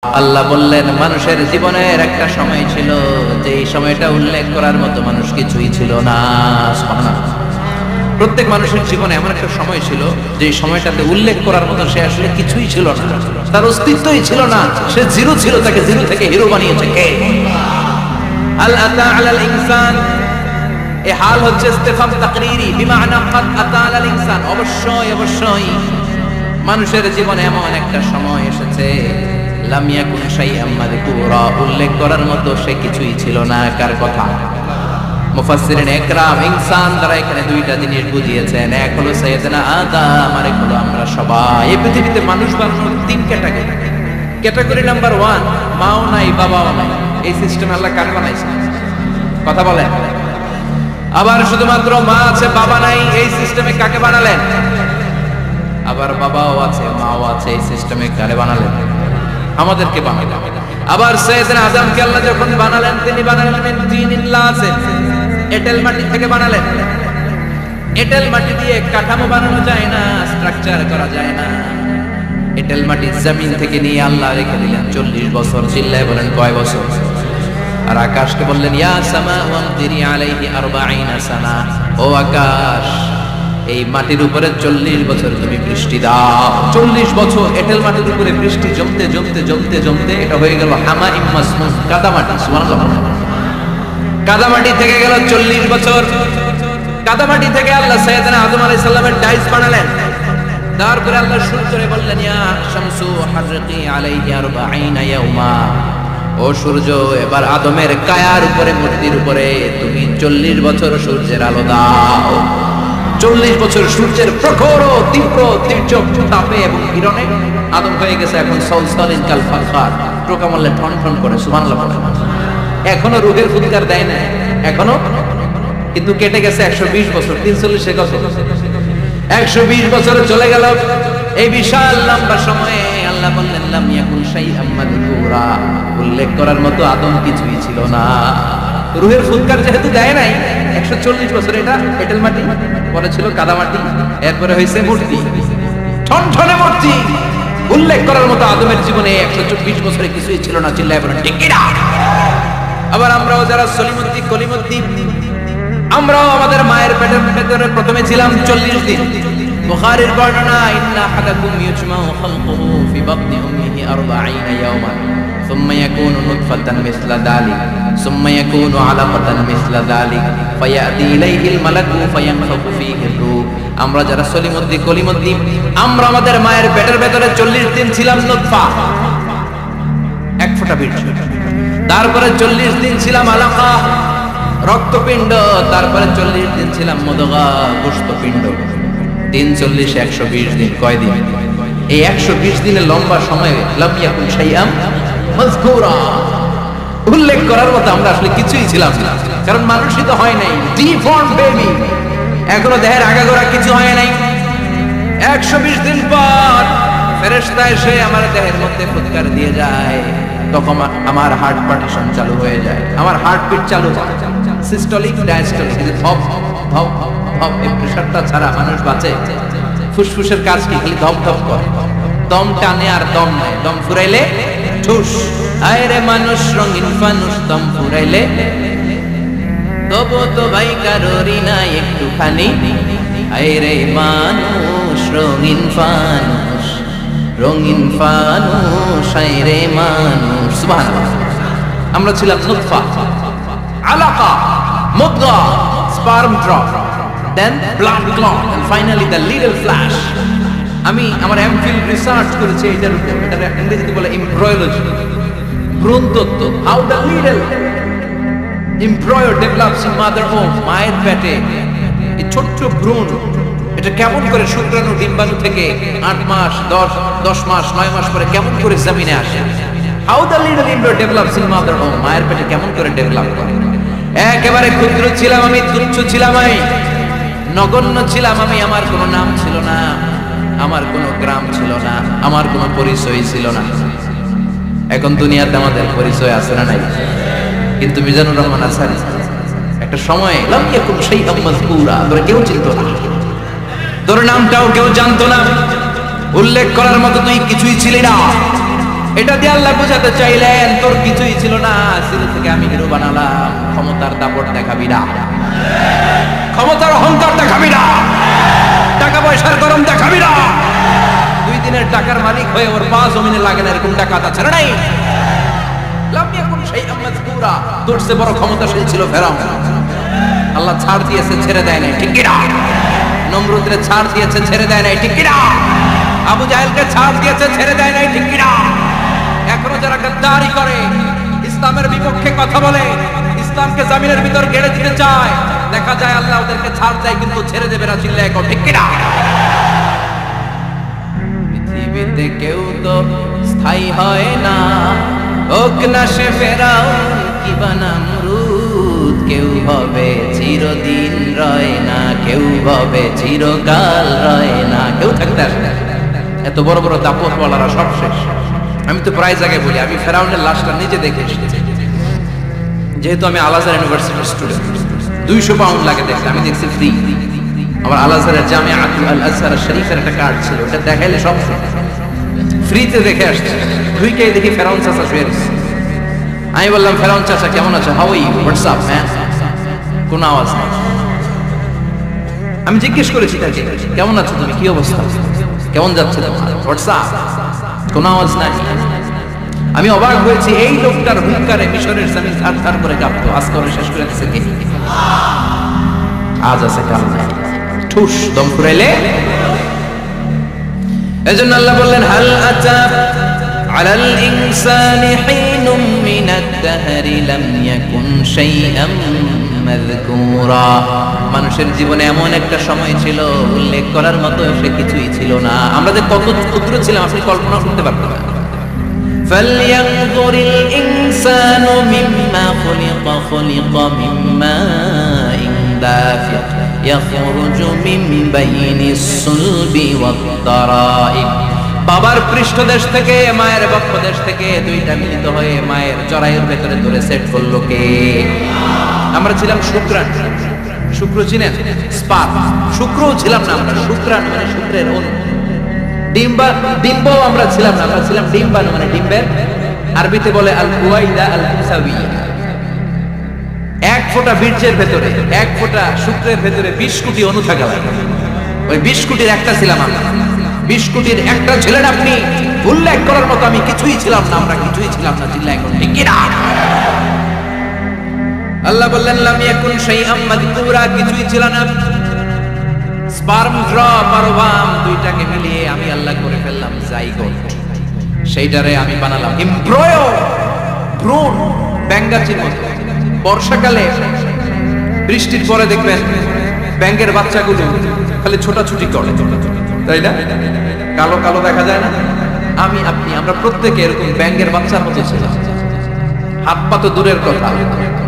আল্লাহ বললেন মানুষের জীবনের একটা সময় ছিল যে এই সময়টা উল্লেখ করার মতো মানুষ কিছুই ছিল না। সুবহানাল্লাহ। প্রত্যেক মানুষের জীবনে এমন একটা সময় ছিল যে এই সময়টাতে উল্লেখ করার মতো সে আসলে কিছুই ছিল না, তার অস্তিত্বই ছিল না, সে জিরো ছিল, তাকে জিরো থেকে হিরো বানিয়েছে কে? আল আতা আলাল ইনসান, এই হাল হচ্ছে ইস্তিফহাম তাকরীরি বিমানা ক্বাদ আতা আলাল ইনসান। অবশ্যই অবশ্যই মানুষের জীবনে এমন একটা সময় এসেছে লাম ইয়াকুন শাইআম মাযকুরা, উল্লেখ করার মতো সে কিছুই ছিল না। কার কথা? মুফাসসিরিন ইকরাম ইনসান দ্বারা এখানে দুইটা জিনিস বুঝিয়েছেন, এক হলো সাইয়েদনা আদম, আর এক হলো আমরা সবাই। এই পৃথিবীতে মানুষ বানানোর তিন ক্যাটাগরি। ক্যাটাগরি নাম্বার 1, মাও নাই বাবাও নাই, এই সিস্টেম আল্লাহ কার বানাইছে? কথা বলেন। আবার শুধুমাত্র মা আছে বাবা নাই, এই সিস্টেমে কাকে বানালেন? আবার বাবাও আছে মাও আছে, এই সিস্টেমে কারে বানালেন? আমাদেরকে বানালেন। আবার সাইয়েদনা আদমকে আল্লাহ যখন বানালেন তিনি বানালেন মিন তিনিল্লাহ, আছে এঁটেল মাটি থেকে বানালেন। এঁটেল মাটি দিয়ে কাঠামো বানানো যায় না, স্ট্রাকচার করা যায় না। এঁটেল মাটি জমিন থেকে নিয়ে আল্লাহ রেখে দিলেন 40 বছর। চিল্লায় বলেন কয় বছর? আর আকাশকে বললেন ইয়া সামা ওয়ামতিরি আলাইহি 40 সানা, ও আকাশ এই মাটির উপরে 40 বছর তুমি বৃষ্টি দাও। 40 বছর এঁটেল মাটির উপরে বৃষ্টি জমতে জমতে জমতে জমতে এটা হয়ে গেল হামাইম মাসনুন, কাদামাটি। সুবহানাল্লাহ। কাদামাটি থেকে গেল 40 বছর। কাদামাটি থেকে আল্লাহ সাইয়েদনা আদম আলাইহিস সালামের ডাইস বানালেন। তারপরে আল্লাহ সূর্যরে বললেন ইয়া শামসু হারকি আলাইহি 40 ইয়াওমা, ও সূর্য এবার আদমের কায়ার উপরে মূর্তির উপরে তুমি 40 বছর সূর্যের আলো দাও। 40 বছর সূর্যের প্রখর ও তীব্র তীর্যক তাপে এবং কিরণে আদম হয়ে গেছে এখন সলসলিন কাল ফাখার, প্রকামলে ঠন ঠন করে। সুবহানাল্লাহ। এখনো রূহের ফুৎকার দেয় না এখনো, কিন্তু কেটে গেছে 120 বছর। 43 এ কত? 120 বছর চলে গেল। এই বিশাল লম্বা সময়ে আল্লাহ বললেন লাম ইয়াকুন শাইআম মাযকুরা, উল্লেখ করার মতো আদম কিছুই ছিল না। রূহের ফুৎকার যেহেতু দেয় নাই 140 বছর, এটা এঁটেল মাটি, পরে ছিল কাদামাটি, এরপরে হয়েছে মূর্তি, ঠনঠনে মূর্তি। উল্লেখ করার মতো আদমের জীবনে 124 বছরে কিছুই ছিল না। চিল্লায় বলেন ঠিক কিনা? আবার আমরাও যারা সলিমুদ্দিন কলিমুদ্দিন, আমরাও আমাদের মায়ের পেটের ভেতরে প্রথমে ছিলাম 40 দিন। বুখারীর বর্ণনা ইন্না হাদাকুম ইউজমাউ খালকুহু ফি বাতনি উম্মিহি 40 ইয়াওমান সুম্মা ইয়াকুনু নুতফাতান মিসলা যালিক সুম্মা ইয়াকুনু আলাকাতান মিসলা যালিক ফায়াতি ইলাইহিল মালাকু ফায়ানফাখু ফীহি রূহ। আমরা যারা সলিমুদ্দিন কলিমুদ্দিন, আমরা আমাদের মায়ের পেটের ভেতরে 40 দিন ছিলাম নুতফা, এক ফোঁটা বীর্য। তারপরে 40 দিন ছিলাম আলাকা, রক্তপিণ্ড। তারপরে 40 দিন ছিলাম মুদগা, গোশতপিণ্ড। 3 40 120 দিন। কয় দিন? এই 120 দিনের লম্বা সময়ে লাম ইয়াকুন শাইআম মাযকুরা, উল্লেখ করার মতো আমরা আসলে কিছুই ছিলাম না, কারণ মানুষই তো হয় নাই, ডিফর্ম বেবি, এখনো দেহের আগাগোড়া কিছু হয় নাই। 120 দিন পর ফেরেশতা এসে আমার দেহের মধ্যে ফুৎকার দিয়ে যায়, তখন আমার হার্ট পার্টিশন চালু হয়ে যায়, আমার হার্টবিট চালু হয়, সিস্টোলিক ডায়াস্টোলিক, ধপ ধপ ধপ। এই প্রেসারটা ছাড়া মানুষ বাঁচে? ফুসফুসের কাজ কি? খালি ধপ ধপ করে, দম টানে আর দম নেয়, দম ফুরাইলে ঠুস। আয় রে মানুষ রঙিন ফানুস, দম ফুরাইলে তবু তো ভাই কারোরই না একটুখানি। আয় রে মানুষ রঙিন ফানুস, রঙিন ফানুস, আয় রে মানুষ। সুবহানাল্লাহ। আমরা ছিলাম নুতফা, আলাকা, মুদগা, sperm drop, then blood clot, and finally the little flesh. আমি আমার এমফিল রিসার্চ করেছি এটার উপর, এটার ইংরেজিতে বলে এমব্রায়োলজি, ভ্রূণ তত্ত্ব। How the little embryo develops in mother ওম, মায়ের পেটে এই ছোট্ট ভ্রূণ, এটা কেমন করে শুক্রাণু ডিম্বাণু থেকে 8 মাস 10 মাস 9 মাস পরে কেমন করে জমিনে আসে। How the little embryo develops in mother ওম, মায়ের পেটে কেমন করে ডেভেলপ করে। একেবারে ক্ষুদ্র ছিলাম আমি, তুচ্ছ ছিলাম আমি, নগণ্য ছিলাম আমি, আমার কোনো নাম ছিল না, আমার কোনো গ্রাম ছিল না, আমার কোনো পরিচয় ছিল না। এখন দুনিয়াতে আমাদের পরিচয় আছে না নাই? কিন্তু মিজানুর রহমান আনসারী একটা সময় লাম ইয়াকুন শাইআম মাযকুরা, তোরা কেউ চিনতো না, তোর নামটাও কেউ জানতো না, উল্লেখ করার মতো তুই কিছুই ছিলি না। এটা দিয়ে আল্লাহ বুঝাতে চাইলেন তোর কিছুই ছিল না, ছিল থেকে আমি হিরো বানালাম। ক্ষমতার দাপট দেখাবি না, ক্ষমতার অহংকার দেখাবি না, টাকা পয়সার গরম দেখাবি না। 2 দিনের টাকার মালিক হয়ে ওর পা জমিনে লাগে না এরকম টাকা আছে না? নাই। লাম ইয়াকুন শাইআম মাযকুরা, তোর চেয়ে বড় ক্ষমতাশালী ছিল ফেরাউন। আল্লাহ ছাড় দিয়েছে, ছেড়ে দেয় নাই, ঠিক কি না? নমরুদরে ছাড় দিয়েছে, ছেড়ে দেয় নাই, ঠিক কি না? আবু জাহেলকে ছাড় দিয়েছে, ছেড়ে দেয় নাই, ঠিক কি না? এখনো যারা গাদ্দারি করে, ইসলামের বিপক্ষে কথা বলে, ইসলামকে জমিনের ভিতর গেড়ে দিতে চায়, দেখা যায় আল্লাহ ওদেরকে ছাড় দেয় কিন্তু ছেড়ে দেবে না। চিল্লায় কও ঠিক কি না? পৃথিবীতে কেউ তো স্থায়ী হয় না, হোক না সে ফেরাউন কিবা নমরুদ। কেউ হবে চিরদিন রয় না, কেউ হবে চিরকাল রয় না, কেউ থাকতে আসে না। এত বড় বড় দাপটওয়ালারা সব শেষ। আমি তো প্রায় জায়গায় বলি, আমি ফেরাউনের লাশটা নিজে দেখে এসেছি। যেহেতু আমি আল আজহার ইউনিভার্সিটির স্টুডেন্ট, 200 পাউন্ড লাগে দেখতে, আমি দেখছি ফ্রি। আমার আল আজহারের জামিআতুল আল আজহার শরীফের একটা কার্ড ছিল, ওটা দেখাইলে সব ফ্রিতে দেখে আসছে। ঢুকেই দেখি ফেরাউন চাচা শুয়ে আছে। আমি বললাম, ফেরাউন চাচা কেমন আছো? How are you? What's up man? কোন আওয়াজ নেই। আমি জিজ্ঞেস করেছি তাকে, কেমন আছো তুমি, কি অবস্থা, কেমন যাচ্ছে তোমার? হোয়াটসঅ্যাপ, কোন আওয়াজ নাই। আমি অবাক হয়েছি, এই লোকটার হুঙ্কারে মিশরের জমিন থারথার করে কাঁপতো। আজ করে শেষ করে দিচ্ছে কে? আজ আছে কাল নাই, ঠুস দম ফুরাইলে। এজন্য আল্লাহ বললেন, হাল আতা আলাল ইনসানি হিনুম মিনাদ দাহরি লাম ইয়াকুন শাইআম মাযকুরা। মানুষের জীবনে এমন একটা সময় ছিল উল্লেখ করার মতো সে কিছুই ছিল না। আমরা যে কত ক্ষুদ্র ছিলাম আপনি কল্পনা করতে পারতেন না। ফালইয়ানজুরিল ইনসানু মিম্মা খুলিকা, খুলিকা মিম্মা দাফিক ইয়াখরুজু মিন বাইনিস সুলবি ওয়াত তারাইব। বাবার পৃষ্ঠদেশ থেকে, মায়ের বক্ষদেশ থেকে দুইটা মিলিত হয়ে মায়ের জরায়ুর ভেতরে ধরে সেট করলো কে? আমরা ছিলাম শুক্রাণু। শুক্র চিনেন? স্পার্ম। শুক্রও ছিলাম না আমরা, শুক্রাণু মানে শুক্রের অণু। ডিম্ব আমরা ছিলাম না, আমরা ছিলাম ডিম্বাণু মানে ডিম্বের। আরবিতে বলে আল কুওয়াইদা আল মুসাউইয়া। এক ফোঁটা বীর্যের ভেতরে, এক ফোঁটা শুক্রের ভেতরে 20 কোটি অণু থাকা লাগে। ওই 20 কোটির একটা ছিলাম আমরা। 20 কোটির একটা ছিলেন আপনি। উল্লেখ করার মতো আমি কিছুই ছিলাম না, আমরা কিছুই ছিলাম না। চিল্লায় এখন ঠিক কি না? আল্লাহ বললেন, লাম ইয়াকুন শাইআম মাযকুরা, কিছুই ছিল না। স্পার্ম ড্রপ আর ওয়াম দুইটাকে মিলিয়ে আমি আল্লাহ করে ফেললাম জাইগোট। সেইটারে আমি বানালাম এমব্রয়ো, ভ্রূণ, ব্যাঙ্গাচির মতো। বর্ষাকালে বৃষ্টির পরে দেখবেন ব্যাঙের বাচ্চাগুলো খালি ছোটাছুটি করে, তাই না? কালো কালো দেখা যায় না? আমি আপনি আমরা প্রত্যেকে এরকম ব্যাঙের বাচ্চার মতো ছিলাম। হাত পা তো দূরের কথা,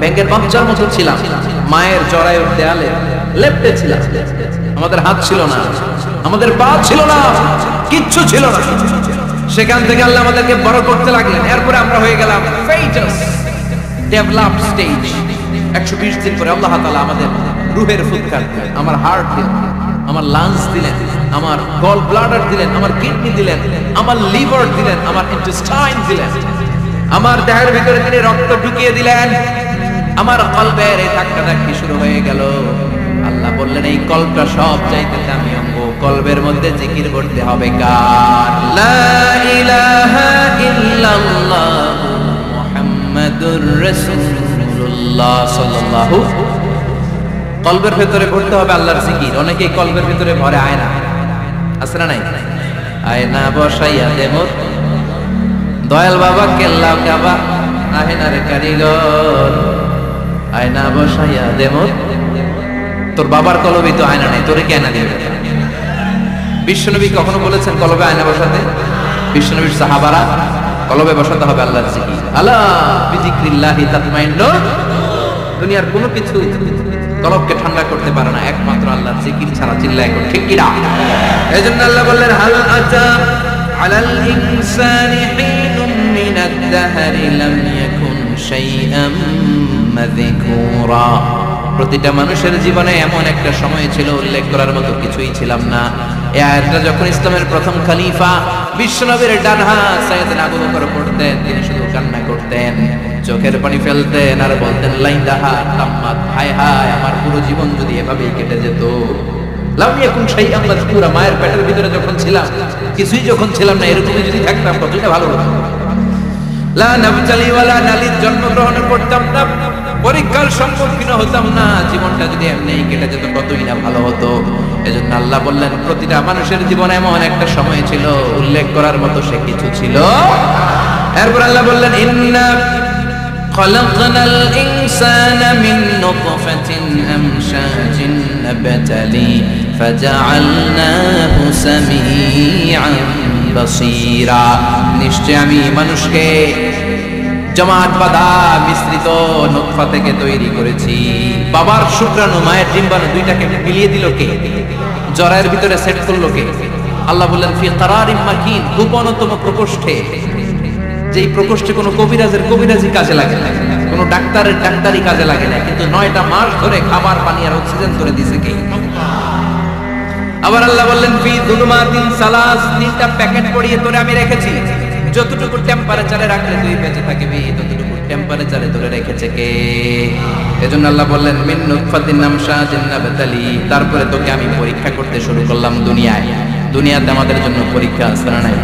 ব্যাঙের বাচ্চার মতো ছিলাম। মায়ের জরায়ুর দেয়ালে লেপ্টে ছিলাম। আমাদের হাত ছিল না, আমাদের পা ছিল না, কিচ্ছু ছিল না। সেখান থেকে আল্লাহ আমাদেরকে বড় করতে লাগলেন। এরপরে আমরা হয়ে গেলাম ফেটাস, ডেভেলপড স্টেজ। 120 দিন পরে আল্লাহ তাআলা আমাদের রূহের ফুৎকার দিলেন, আমার হার্ট দিলেন, আমার লাংস দিলেন, আমার গল ব্লাডার দিলেন, আমার কিডনি দিলেন, আমার লিভার দিলেন, আমার ইন্টেস্টাইন দিলেন, আমার দেহের ভিতরে তিনি রক্ত ঢুকিয়ে দিলেন। আমার কলবের এই ধাক্কাধাক্কি শুরু হয়ে গেল। আল্লাহ বললেন, এই কলবটা সব চাইতে দামি অঙ্গ, কলবের মধ্যে জিকির করতে হবে কার? লা ইলাহা ইল্লাল্লাহ মুহাম্মাদুর রাসূলুল্লাহ সাল্লাল্লাহু। কলবের ভেতরে করতে হবে আল্লাহর জিকির। অনেকেই কলবের ভিতরে ভরে আয়না, আছে না নাই? আয়না বসাইয়া দেমর দয়াল বাবা কেল্লা কাবা, আয়নার কারিগর আয়না বসাইয়া দেমর। তোর বাবার কলবে তো আয়না নেই, তোরে কি আয়না দিবে? বিশ্বনবী কখনো বলেছেন কলবে আয়না বসাতে? বিশ্বনবীর সাহাবারা কলবে বসাতে হবে আল্লাহর জিকির। আলা বিযিকরিল্লাহি তাতমাইন্নুল। দুনিয়ার কোনো কিছু কলবকে ঠান্ডা করতে পারে না, একমাত্র আল্লাহর জিকির ছাড়া। চিল্লায় এখন ঠিক কি না? এজন্য আল্লাহ বললেন, হাল আতা আলাল ইনসানি হিনুম মিনাদ দাহরি লাম ইয়াকুন শাইআম মাযকুরা। প্রতিটা মানুষের জীবনে এমন একটা সময় ছিল উল্লেখ করার মতো কিছুই ছিলাম না। এই আয়াতটা যখন ইসলামের প্রথম খলিফা বিশ্বনবীর ডান হাত সাইয়েদনা আবু বকর পড়তেন, তিনি শুধু কান্না করতেন, চোখের পানি ফেলতেন আর বলতেন লাইদাহা তাম্মাত, হায় হায় আমার পুরো জীবন যদি এভাবেই কেটে যেত। লাম ইয়াকুন শাইআন মাযকুরা, মায়ের পেটের ভিতরে যখন ছিলাম, কিছুই যখন ছিলাম না, এরকমই যদি থাকতাম কতটা ভালো হতো। লা নাবতালি ওয়ালা নালিদ, জন্মগ্রহণ করতাম না, পরীক্ষার সম্মুখীন হতাম না, জীবনটা যদি এমনিই কেটে যেত কতই না ভালো হতো। এজন্য আল্লাহ বললেন প্রতিটা মানুষের জীবনে এমন একটা সময় ছিল উল্লেখ করার মতো সে কিছু ছিল। এরপর আল্লাহ বললেন ইন্না খলাকনাল ইনসানা মিন নুতফাতিন আমশাজিন নাবতালি ফাজআলনাহু সামিআন বাসীরা, নিশ্চয় আমি মানুষকে জমাট বাঁধা মিশ্রিত নুতফা থেকে তৈরি করেছি। বাবার শুক্রাণু মায়ের ডিম্বাণু দুইটাকে মিলিয়ে দিল কে? জরায়ের ভিতরে সেট করলো কে? আল্লাহ বললেন ফি কারারিম মাকিন, গোপনতম প্রকোষ্ঠে, যেই প্রকোষ্ঠে কোনো কবিরাজি কাজে লাগে না, কোনো ডাক্তারের ডাক্তারি কাজে লাগে না, কিন্তু 9টা মাস ধরে খাবার পানি আর অক্সিজেন ধরে দিছে কে? আবার আল্লাহ বললেন ফি যুলুমাতিন সালাস, 3টা প্যাকেট পরিয়ে তোরে আমি রেখেছি, যতটুকু টেম্পারেচারে রাখলে তুই বেঁচে থাকবি ততটুকু টেম্পারেচারে ধরে রেখেছে কে? এজন্য আল্লাহ বললেন মিন নুতফাতিন আমশাজিন নাবতালি, তারপরে তোকে আমি পরীক্ষা করতে শুরু করলাম দুনিয়ায়। দুনিয়াতে আমাদের জন্য পরীক্ষা আছে না নাই?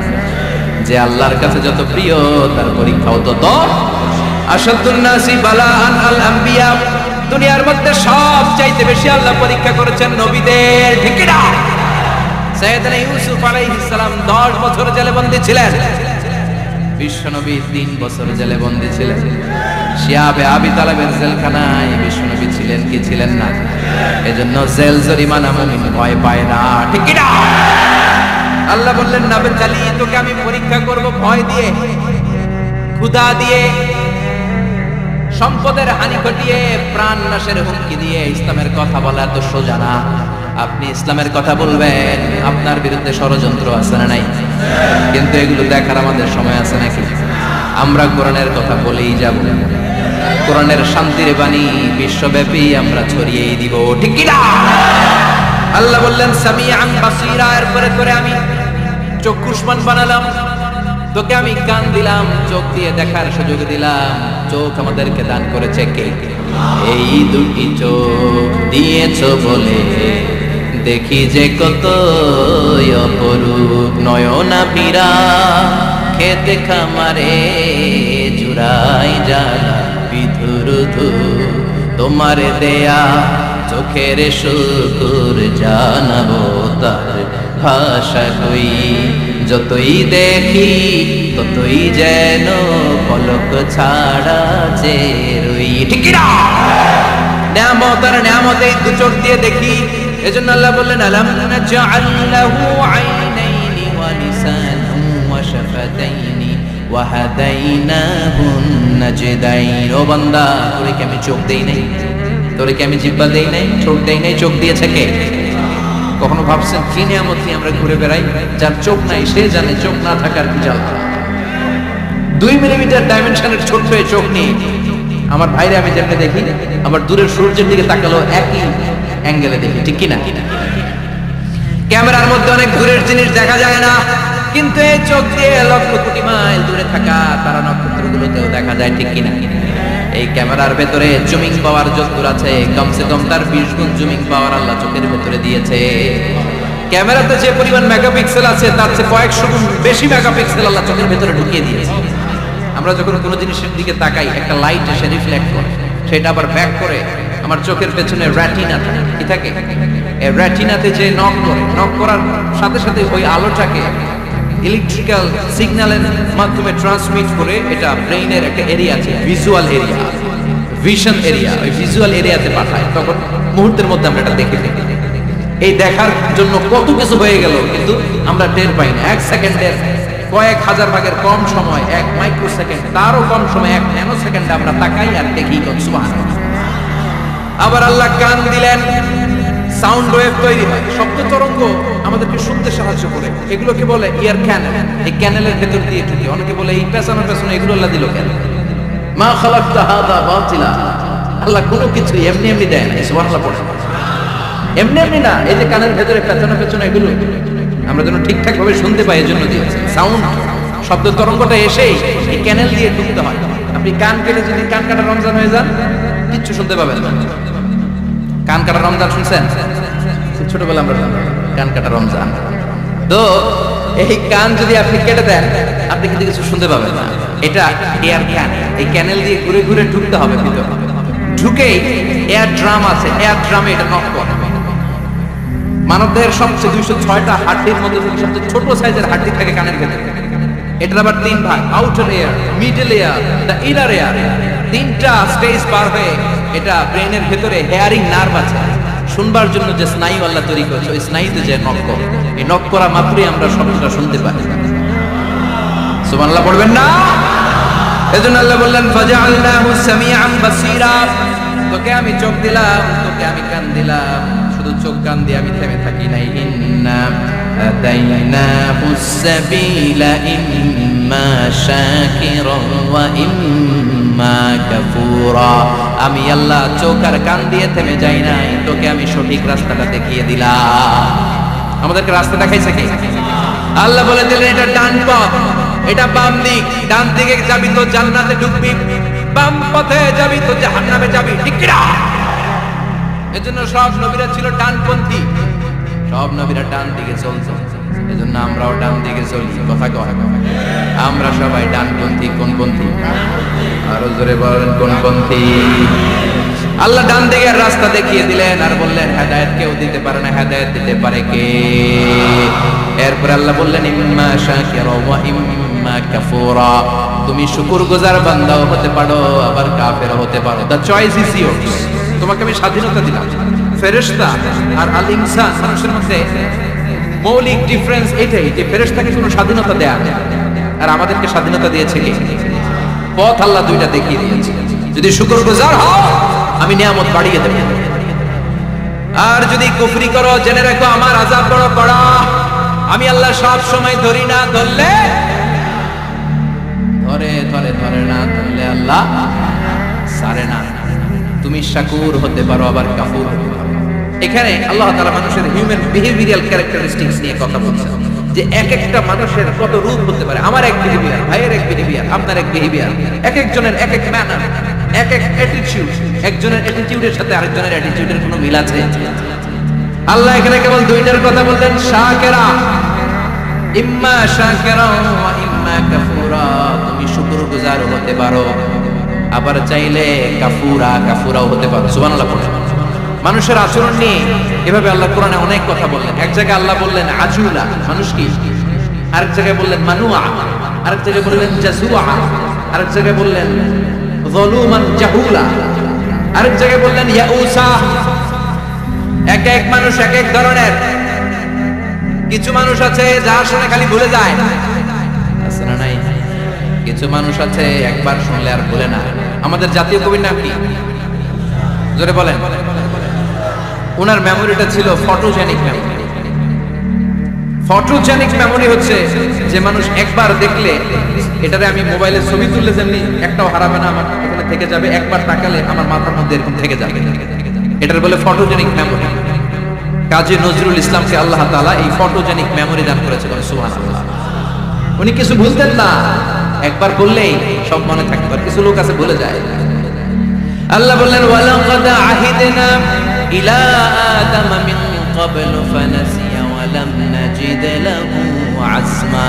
যে আল্লাহর কাছে যত প্রিয় তার পরীক্ষাও তত। আশাদুন নাসি বালাআন আল আম্বিয়া, দুনিয়ার মধ্যে সব চাইতে বেশি আল্লাহ পরীক্ষা করেছেন নবীদের, ঠিক কি না? সাইয়েদনা ইউসুফ আলাইহিস সালাম 10 বছর জেলে বন্দী ছিলেন, বিশ্বনবী 3 বছর জেলে বন্দী ছিলেন। শিয়াবে আবি তালেবের জেলখানায় বিশ্বনবী ছিলেন কি ছিলেন না? এজন্য জেল জরিমানা মুমিন ভয় পায় না, ঠিক কি না? আল্লাহ বললেন নাবতালি, তোকে আমি পরীক্ষা করব ভয় দিয়ে, ক্ষুধা দিয়ে, সম্পদের হানি ঘটিয়ে, প্রাণ নাশের হুমকি দিয়ে। ইসলামের কথা বলা তো সোজা না। আপনি ইসলামের কথা বলবেন, আপনার বিরুদ্ধে ষড়যন্ত্র আছে না নাই? কিন্তু এগুলো দেখার আমাদের সময় আছে নাকি? আমরা কোরআনের কথা বলেই যাব, কোরআনের শান্তির বাণী বিশ্বব্যাপী আমরা ছড়িয়েই দিব, ঠিক কি না? আল্লাহ বললেন সামিআন বাসীরা, এরপরে করে আমি চক্ষুষ্মান বানালাম, তোকে আমি কান দিলাম, চোখ দিয়ে দেখার সুযোগ দিলাম। চোখ আমাদেরকে দান করেছে কে? এই দুটি চোখ দিয়েছো বলে দেখি যে কত অপরূপ, নয়নাভিরা খেতে খামারে জুড়াই জ্বালা বিধুরুধু, তোমার দেয়া চোখের শুকুর জানাবো তার ভাষা কই, যতই দেখি ততই যেন পলক ছাড়া যে রই, ঠিক কি না? নিয়ামত আর নিয়ামতে দু চোখ দিয়ে দেখি। এজন্য আল্লাহ বললেন আলাম নাজআল লাহু আইনাইনি ওয়া লিসানান ওয়া শাফাতাইনি ওয়া হাদাইনাহুন নাজদাইন। ও বান্দা, তোরে কি আমি চোখ দেই নাই? তোরে কি আমি জিহ্বা দেই নাই? চোখ দেই নাই? চোখ দিয়েছে কে? কখনো ভাবছেন কি নিয়ামত নিয়ে আমরা ঘুরে বেড়াই? যার চোখ নাই সে জানে চোখ না থাকার কি জ্বালা। 2 মিলিমিটার ডাইমেনশনের ছোট্ট চোখ নিয়ে আমার ভাইরে আমি যেমনি দেখি, আবার দূরের সূর্যের দিকে তাকালো একই অ্যাঙ্গেলে দেখি, ঠিক কিনা? ক্যামেরার মধ্যে অনেক দূরের জিনিস দেখা যায় না, কিন্তু এই চোখ দিয়ে লক্ষ কোটি মাইল দূরে থাকা তারা নক্ষত্রগুলোতেও দেখা যায়, ঠিক কিনা? এই ক্যামেরার ভেতরে জুমিং পাওয়ার যতদূর আছে, কমসে কম তার 20 গুণ জুমিং পাওয়ার আল্লাহ চোখের ভেতরে দিয়েছে। ক্যামেরাতে যে পরিমাণ মেগাপিক্সেল আছে তার চেয়ে কয়েকশো গুণ বেশি মেগাপিক্সেল আল্লাহ চোখের ভেতরে ঢুকিয়ে দিয়েছে। আমরা যখন কোনো জিনিসের দিকে তাকাই, একটা লাইট এসে রিফ্লেক্ট করে, সেটা আবার ব্যাক করে আমার চোখের পেছনে রেটিনা থাকে, কি থাকে? এই রেটিনাতে যে নক করার সাথে সাথে ওই আলোটাকে ইলেকট্রিক্যাল সিগন্যালের মাধ্যমে ট্রান্সমিট করে এটা ব্রেইনের একটা এরিয়া আছে, ভিজুয়াল এরিয়া, ভিশন এরিয়া, ওই ভিজুয়াল এরিয়াতে পাঠায়। তখন মুহূর্তের মধ্যে আমরা এটা দেখে ফেলি। এই দেখার জন্য কত কিছু হয়ে গেল, কিন্তু আমরা টের পাই না। 1 সেকেন্ডের কয়েক হাজার ভাগের কম সময়, 1 মাইক্রোসেকেন্ড, তারও কম সময়, 1 ন্যানো সেকেন্ডে আমরা তাকাই আর দেখি। সুবহানাল্লাহ। আবার আল্লাহ কান দিলেন, সাউন্ড ওয়েভ তৈরি হয়, শব্দ তরঙ্গ আমাদেরকে শুনতে সাহায্য করে। এগুলোকে বলে ইয়ার ক্যানেল। এই ক্যানেলের ভেতর দিয়ে ঢুকে। অনেকে বলে এই পেছনে পেছনে এগুলো আল্লাহ দিল কেন? মা খালাকতা হাযা বাতিলা, আল্লাহ কোনো কিছু এমনি এমনি দেয় না। সুবহানাল্লাহ পড়ে, এমনি এমনি না। এই যে কানের ভেতরে পেছনে পেছনে এগুলো আমরা যেন ঠিকঠাক ভাবে শুনতে পাই, এজন্য দিয়েছেন। সাউন্ড শব্দ তরঙ্গটা এসেই এই ক্যানেল দিয়ে ঢুকতে হয়। আপনি কান কেটে যদি কান কাটা রমজান হয়ে যান, কিচ্ছু শুনতে পাবেন না। কান কাটা রমজান শুনছেন? ছোটবেলা আমরা কান কাটা রমজান। তো এই কান যদি আপনি কেটে দেন, আপনি কিন্তু কিছু শুনতে পাবেন না। এটা এয়ার ক্যান, এই ক্যানেল দিয়ে ঘুরে ঘুরে ঢুকতে হবে ভিতরে। ঢুকেই এয়ার ড্রাম আছে, এয়ার ড্রামে এটা নক করে। মানবদেহের সবচেয়ে 206টা হাড্ডির মধ্যে থেকে সবচেয়ে ছোট সাইজের হাড্ডি থাকে কানের ভেতরে। এটার আবার 3 ভাগ, outer air, middle air, the inner air. 3টা স্টেজ পার হয়ে এটা ব্রেনের ভেতরে হেয়ারিং নার্ভ আছে। শুনবার জন্য যে স্নায়ু আল্লাহ তৈরি করেছে, ওই স্নায়ুতে যে নক করে, এই নক করা মাত্রই আমরা শব্দটা শুনতে পাই। সুবহানাল্লাহ পড়বেন না? এজন্য আল্লাহ বললেন ফাজআলনাহু সামিআন বাসীরা। তোকে আমি চোখ দিলাম, তোকে আমি কান দিলাম। শুধু চোখ কান দিয়ে আমি থেমে থাকি নাই। ইন্না আতাইনাহুস সাবিলা ইম্মা শাকিরান ওয়া ইম্মা কাফুরা। আমি আল্লাহ চোখ আর কান দিয়ে থেমে যাই নাই, তোকে আমি সঠিক রাস্তাটা দেখিয়ে দিলাম। আমাদেরকে রাস্তা দেখাইছে কে? আল্লাহ বলে দিলেন এটা ডান পথ, এটা বাম দিক। ডান দিকে যাবি তো জান্নাতে ঢুকবি, বাম পথে যাবি তো জাহান্নামে যাবি। ঠিক কি না? এজন্য সব নবীরা ছিল ডানপন্থী, সব নবীরা ডান দিকে চলতো। এজন্য আমরাও ডান দিকে চলি। কথা কয় আমরা সবাই ডানপন্থী। কোন পন্থী? আরো জোরে বলেন, কোন পন্থী? আল্লাহ ডান দিকের রাস্তা দেখিয়ে দিলেন আর বললেন হেদায়েত কেউ দিতে পারে না, হেদায়েত দিতে পারে কে? এরপর আল্লাহ বললেন ইম্মা শাকিরা ওয়া ইম্মা কাফুরা। তুমি শুকরগুজার বান্দাও হতে পারো, আবার কাফেরও হতে পারো। The choice is yours. তোমাকে আমি স্বাধীনতা দিলাম। ফেরেশতা আর আল ইনসান, মানুষের মধ্যে মৌলিক ডিফারেন্স এটাই যে ফেরেশতাকে কোনো স্বাধীনতা দেয়া নেই, আর আমাদেরকে স্বাধীনতা দিয়েছে কে? পথ আল্লাহ দুইটা দেখিয়ে দিয়েছে। যদি শুকরগুজার হও, আমি নিয়ামত বাড়িয়ে দেব। আর যদি কুফরি করো, জেনে রাখো আমার আযাব বড় কড়া। আমি আল্লাহ সব সময় ধরি না, ধরলে ধরে ধরে ধরে না ধরলে আল্লাহ ছাড়ে না। তুমি শাকুর হতে পারো, আবার কাফুর হতে পারো। এখানে আল্লাহ তাআলা মানুষের হিউম্যান বিহেভিয়ারাল ক্যারেক্টারিস্টিক্স নিয়ে কথা বলছেন, যে এক একটা মানুষের কত রূপ হতে পারে। আমার এক বিহেভিয়ার, ভাইয়ের এক বিহেভিয়ার, আপনার এক বিহেভিয়ার, এক একজনের এক এক ম্যানার, এক এক অ্যাটিটিউড। একজনের অ্যাটিটিউডের সাথে আরেকজনের অ্যাটিটিউডের কোনো মিল আছে? আল্লাহ এখানে কেবল দুইটার কথা বললেন, শাকিরা, ইম্মা শাকিরা ওয়া ইম্মা কাফুরা। তুমি শুকরগুজার হতে পারো, আবার চাইলে কাফুরাও হতে পারো। সুবহানাল্লাহ পড়ুন। মানুষের আচরণ নিয়ে এভাবে আল্লাহ কোরআনে অনেক কথা বললেন। এক জায়গায় আল্লাহ বললেন আজুলা, মানুষ কি? আরেক জায়গায় বললেন মানুয়া, আরেক জায়গায় বললেন জাজুয়া, আরেক জায়গায় বললেন যালুমান জাহুলা, আরেক জায়গায় বললেন ইয়াউসা। এক এক মানুষ এক এক ধরনের। কিছু মানুষ আছে যার শুনে খালি ভুলে যায়, আছে না নাই? কিছু মানুষ আছে একবার শুনলে আর ভুলে না। আমাদের জাতীয় কবির নাম কি? জোরে বলেন। ওনার মেমোরিটা ছিল ফটোজেনিক মেমোরি। ফটোজেনিক মেমোরি হচ্ছে যে মানুষ একবার দেখলে, এটারে আমি মোবাইলে ছবি তুললে যেমনি একটাও হারাবে না, আমার এখানে থেকে যাবে। একবার তাকালে আমার মাথার মধ্যে এরকম থেকে যাবে। এটার বলে ফটোজেনিক মেমোরি। কাজী নজরুল ইসলামকে আল্লাহ তাআলা এই ফটোজেনিক মেমোরি দান করেছিলেন। সুবহানাল্লাহ। উনি কিছু ভুলতেন না, একবার বললেই সব মনে থাকতো। আর কিছু লোক আছে ভুলে যায়। আল্লাহ বললেন ওয়ালাকাদ আহিদনা ইলা আদম মিন ক্বাবলু ফানাসিয়া ওয়া লাম নাজিদ লাহু আসমা।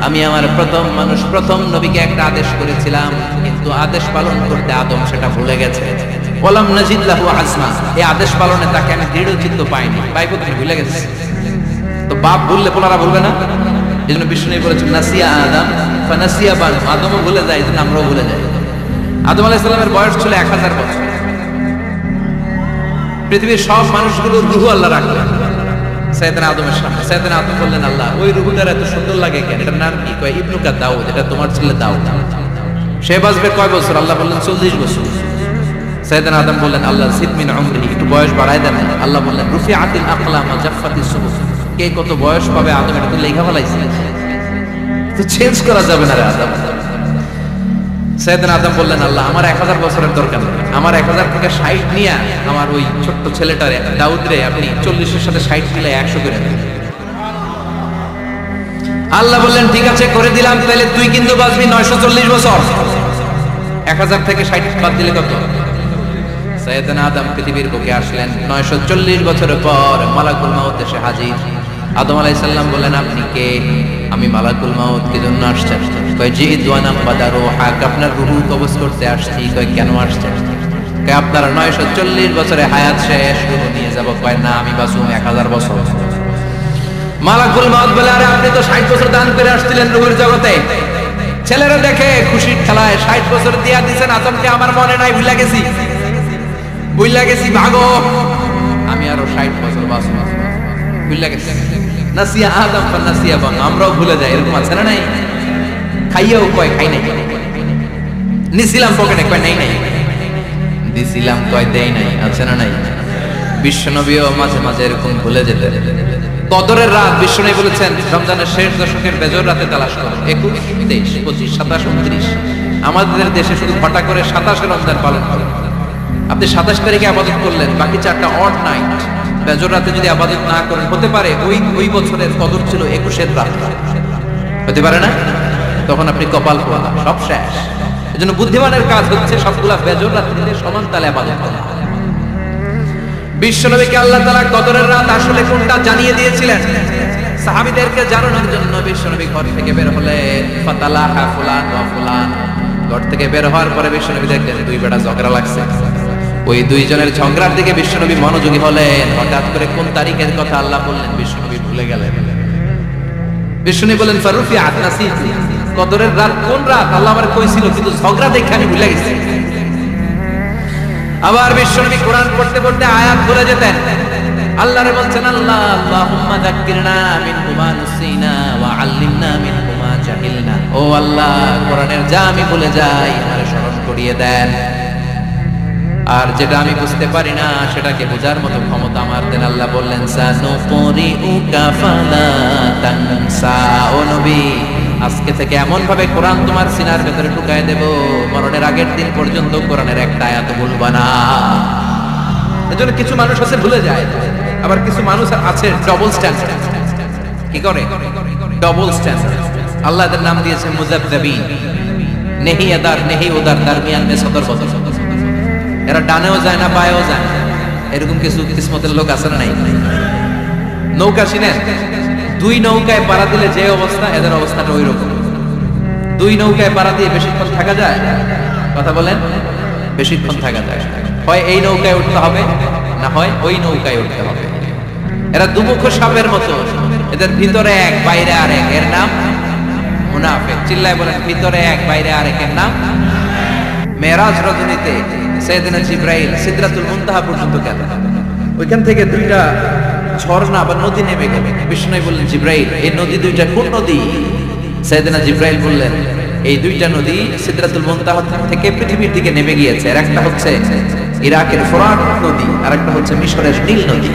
আমি আমার প্রথম মানুষ, প্রথম নবীকে একটা আদেশ করেছিলাম, কিন্তু আদেশ পালন করতে আদম সেটা ভুলে গেছে। ওয়া লাম নাজিদ লাহু আসমা, এই আদেশ পালনে তাকে আমি দৃঢ়চিত্ত পাইনি। বাইবল ভুলে গেছে। তো বাপ ভুললে পোলারা ভুলবে না? এজন্য বিষ্ণু বলেছেন নাসিয়া আদম ফানাসিয়া বানু। আদমও ভুলে যায়, এজন্য আমরাও ভুলে যাই। আদম আলাইহিস সালামের বয়স ছিল 1000 বছর। পৃথিবীর সব মানুষগুলোর রূহ আল্লাহ রাখলেন সাইয়েদনা আদমের সামনে। সাইয়েদনা আদম বললেন আল্লাহ ওই রূহটার এত সুন্দর লাগে কেন? এটার নাম কি? কয় ইবনুকা দাউদ, এটা তোমার ছেলে দাউদ। সে বাঁচবে কয় বছর? আল্লাহ বললেন 40 বছর। সাইয়েদনা আদম বললেন আল্লাহ জিদ মিন উমরি, একটু বয়স বাড়ায় দেন। আল্লাহ বললেন রুফিআতিল আকলাম ওয়া জাফফাতিস সুহুফ। কে কত বয়স পাবে আদম এটা তো লেখা ফেলাইছে, তো চেঞ্জ করা যাবে না রে আদম। সাইয়েদনা আদম বললেন আল্লাহ আমার 1000 বছরের দরকার নেই, আমার 1000 থেকে 60 নিয়ে আমার ওই ছোট্ট ছেলেটারে দাউদ রে আপনি 40 এর সাথে 60 মিলে 100 করে দেন। আল্লাহ বললেন ঠিক আছে করে দিলাম, তাহলে তুই কিন্তু বাঁচবি 940 বছর। 1000 থেকে 60 বাদ দিলে কত? সাইয়েদনা আদম পৃথিবীর বুকে আসলেন 940 বছরের পর মালাকুল মাউত এসে হাজির। আদম আলাইহিস সালাম বললেন আপনি কে? আমি মালাকুল মাউত। কি জন্য আসছেন? কয় জিদ ওয়া নাকবাদা রূহাক, আপনার রূহ কবজ করতে আসছি। কয় কেন আসছেন? কয় আপনার 940 বছরে হায়াত শেষ, রূহ নিয়ে যাব। কয় না, আমি বাঁচুম 1000 বছর। মালাকুল মাউত বলে আরে আপনি তো 60 বছর দান করে আসছিলেন রূহের জগতে, ছেলেরা দেখে খুশির খেলায় 60 বছর দিয়া দিয়েছেন আদমকে, আমার মনে নাই, ভুলে গেছি ভাগো, আমি আরো 60 বছর বাঁচব। ভুলে গেছি, নাসিয়া আদম নাসিয়া বাং, আমরাও ভুলে যাই, এরকম আছে না নাই? খাইয়াও কয় খাই নাই, নিছিলাম পকেটে কয় নাই নাই, দিছিলাম কয় দেই নাই, আছে না নাই? বিশ্বনবীও মাঝে মাঝে এরকম ভুলে যেতেন। কদরের রাত বিশ্বনবী বলেছেন রমজানের শেষ দশকের বেজর রাতে তালাশ করো। 21, 23, 25, 27, 29। আমাদের দেশে শুধু ঘটা করে 27 রমজান পালন করে। আপনি 27 তারিখে আবাদত করলেন, বাকি 4টা অড নাইট বেজর রাতে যদি আবাদত না করেন, হতে পারে ওই বছরের কদর ছিল 21 রাত, হতে পারে না? তখন আপনি কপাল পোড়া, সব শেষ। এজন্য বুদ্ধিমানের কাজ হচ্ছে সবগুলা বেজর রাত্রিতে সমান তালে আবাদত করা। বিশ্বনবীকে আল্লাহ তাআলা কদরের রাত আসলে কোনটা জানিয়ে দিয়েছিলেন সাহাবীদেরকে জানানোর জন্য। বিশ্বনবী ঘর থেকে বের হলেন, ফাতালাহা ফুলান ওয়া ফুলান। ঘর থেকে বের হওয়ার পরে বিশ্বনবী দেখলেন দুই বেটা ঝগড়া লাগছে। ওই দুইজনের ঝগড়ার দিকে বিশ্বনবী মনোযোগী হলেন। হঠাৎ করে কোন তারিখের কথা আল্লাহ বললেন বিশ্বনবী ভুলে গেলেন। বিশ্বনবী বলেন ফারুফিআত নাসিতি, কদরের রাত কোন রাত আল্লাহ আমার কইছিল, কিন্তু ঝগড়া দেখে আমি ভুলে গেছি। আবার বিশ্বনবী কোরআন পড়তে পড়তে আয়াত ভুলে যেতেন। আল্লাহরে বলছেন আল্লাহ আল্লাহুম্মা যাক্কিরনা মিনহু মা নুসিনা ওয়া আল্লিমনা মিনহু মা জাহিলনা। ও আল্লাহ, কোরআনের যা আমি ভুলে যাই আমারে স্মরণ করিয়ে দেন, আর যেটা আমি বুঝতে পারি না সেটাকে বোঝার মতো ক্ষমতা আমার দেন। আল্লাহ বললেন সানুকুরিউকা ফালা তানসা। ও নবী, আজকে থেকে এমন ভাবে কোরআন তোমার সিনার ভেতরে ঢুকায় দেব, মরণের আগের দিন পর্যন্ত কোরআনের একটা আয়াত ভুলবা না। এজন্য কিছু মানুষ আছে ভুলে যায়, আবার কিছু মানুষ আছে ডবল স্ট্যান্ডার্ড। কি করে? Double standard. আল্লাহ এদের নাম দিয়েছে মুযাবযাবিন, নেহি আদার নেহি উদার, দরমিয়ান মে সদর বদর। এরা ডানেও যায় না বায়েও যায় না, এরকম কিছু কিসমতের লোক আছে না নাই? নৌকা চিনেন? দুই নৌকায় পাড়া দিলে যে অবস্থা, এদের অবস্থাটা ওই রকম। দুই নৌকায় পাড়া দিয়ে বেশিক্ষণ থাকা যায়? কথা বলেন, বেশিক্ষণ থাকা যায়। হয় এই নৌকায় উঠতে হবে, না হয় ওই নৌকায় উঠতে হবে। এরা দুমুখ সাপের মতো, এদের ভিতরে এক বাইরে আরেক, এর নাম মুনাফিক। চিল্লায় বলেন ভিতরে এক বাইরে আরেকের নাম। মেরাজ রজনীতে সাইয়েদনা জিবরাইল সিদরাতুল মুনতাহা পর্যন্ত গেল, ওইখান থেকে দুইটা ঝর্ণা বা নদী নেমে গেল। বিষ্ণু বললেন জিবরাইল, এই নদী দুইটা কোন নদী? সাইয়েদনা জিবরাইল বললেন এই দুইটা নদী সিদরাতুল মুনতাহা থেকে পৃথিবীর দিকে নেমে গিয়েছে। এর একটা হচ্ছে ইরাকের ফোরাত নদী, আর একটা হচ্ছে মিশরের নীল নদী।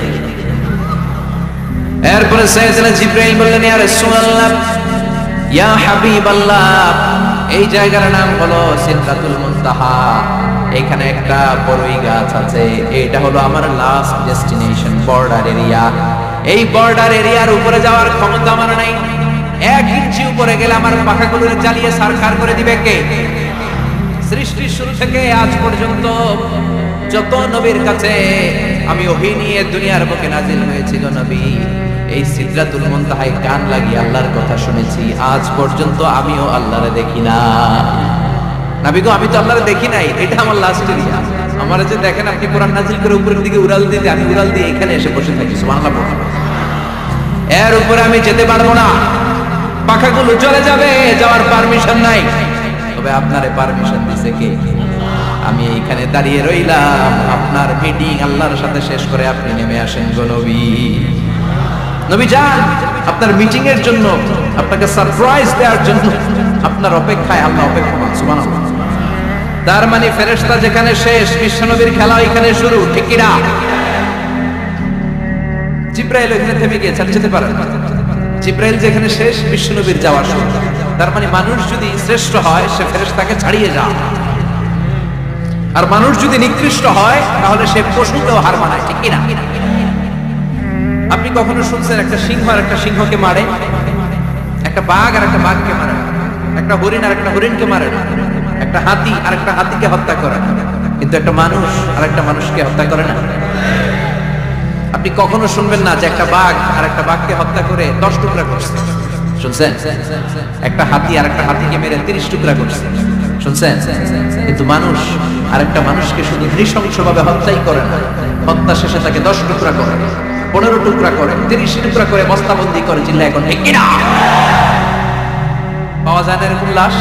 এরপরে সাইয়েদনা জিবরাইল বললেন ইয়া রাসূলুল্লাহ, ইয়া হাবিবাল্লাহ, এই জায়গার নাম হলো সিদরাতুল মুনতাহা। এখানে একটা বড়ই গাছ আছে, এটা হলো আমার লাস্ট ডেস্টিনেশন, বর্ডার এরিয়া। এই বর্ডার এরিয়ার উপরে যাওয়ার ক্ষমতা আমার নাই। 1 ইঞ্চি উপরে গেলে আমার পাখাগুলো জ্বালিয়ে সারখার করে দিবে কে? সৃষ্টির শুরু থেকে আজ পর্যন্ত যত নবীর কাছে আমি ওহী নিয়ে দুনিয়ার বুকে নাজিল হয়েছিল, নবী এই সিদরাতুল মুনতাহায় কান লাগিয়ে আল্লাহর কথা শুনেছি। আজ পর্যন্ত আমিও আল্লাহরে দেখি না। নবী গো, আমি তো আল্লাহরে দেখি নাই, এটা আমার লাস্ট এরিয়া। আমার যে দেখেন আপনি কোরআন নাজিল করে উপরের দিকে উড়াল দিতে, আমি উড়াল দিয়ে এখানে এসে বসে থাকি, সুবহানাল্লাহ। এর উপরে আমি যেতে পারবো না, পাখাগুলো চলে যাবে, যাওয়ার পারমিশন নাই। তবে আপনারে পারমিশন দিছে কে? আমি এইখানে দাঁড়িয়ে রইলাম, আপনার মিটিং আল্লাহর সাথে শেষ করে আপনি নেমে আসেন গো নবী। নবী যান, আপনার মিটিং এর জন্য, আপনাকে সারপ্রাইজ দেওয়ার জন্য আপনার অপেক্ষায় আল্লাহ অপেক্ষমান, সুবহানাল্লাহ। তার মানে ফেরেশতা যেখানে শেষ, বিশ্বনবীর খেলা এখানে শুরু, ঠিক কি না? জিবরাইল ওখানে থেমে গিয়েছে, যেতে পারে না। জিবরাইল যেখানে শেষ, বিশ্বনবীর যাওয়া শুরু। তার মানে মানুষ যদি শ্রেষ্ঠ হয়, সে ফেরেশতাকে ছাড়িয়ে যায়, আর মানুষ যদি নিকৃষ্ট হয় তাহলে সে পশুকেও হার মানায়, ঠিক কি না? আপনি কখনো শুনছেন একটা সিংহ আর একটা সিংহকে মারে? একটা বাঘ আর একটা বাঘকে মারে না, একটা হরিণ আর একটা হরিণকে মারে না, একটা হাতি আর একটা হাতিকে হত্যা করে না, কিন্তু একটা মানুষ আর একটা মানুষকে হত্যা করে না। আপনি কখনো শুনবেন না যে একটা বাঘ আর একটা বাঘকে হত্যা করে 10 টুকরা করছে, শুনছেন? একটা হাতি আর একটা হাতিকে মেরে 30 টুকরা করছে, শুনছেন? কিন্তু মানুষ আর একটা মানুষকে শুধু নৃশংসভাবে হত্যাই করে না, হত্যা শেষে তাকে 10 টুকরা করে, 15 টুকরা করে, 30 টুকরা করে বস্তাবন্দি করে। চিল্লা এখন ঠিক কিনা? পাওয়া যায় না এরকম লাশ?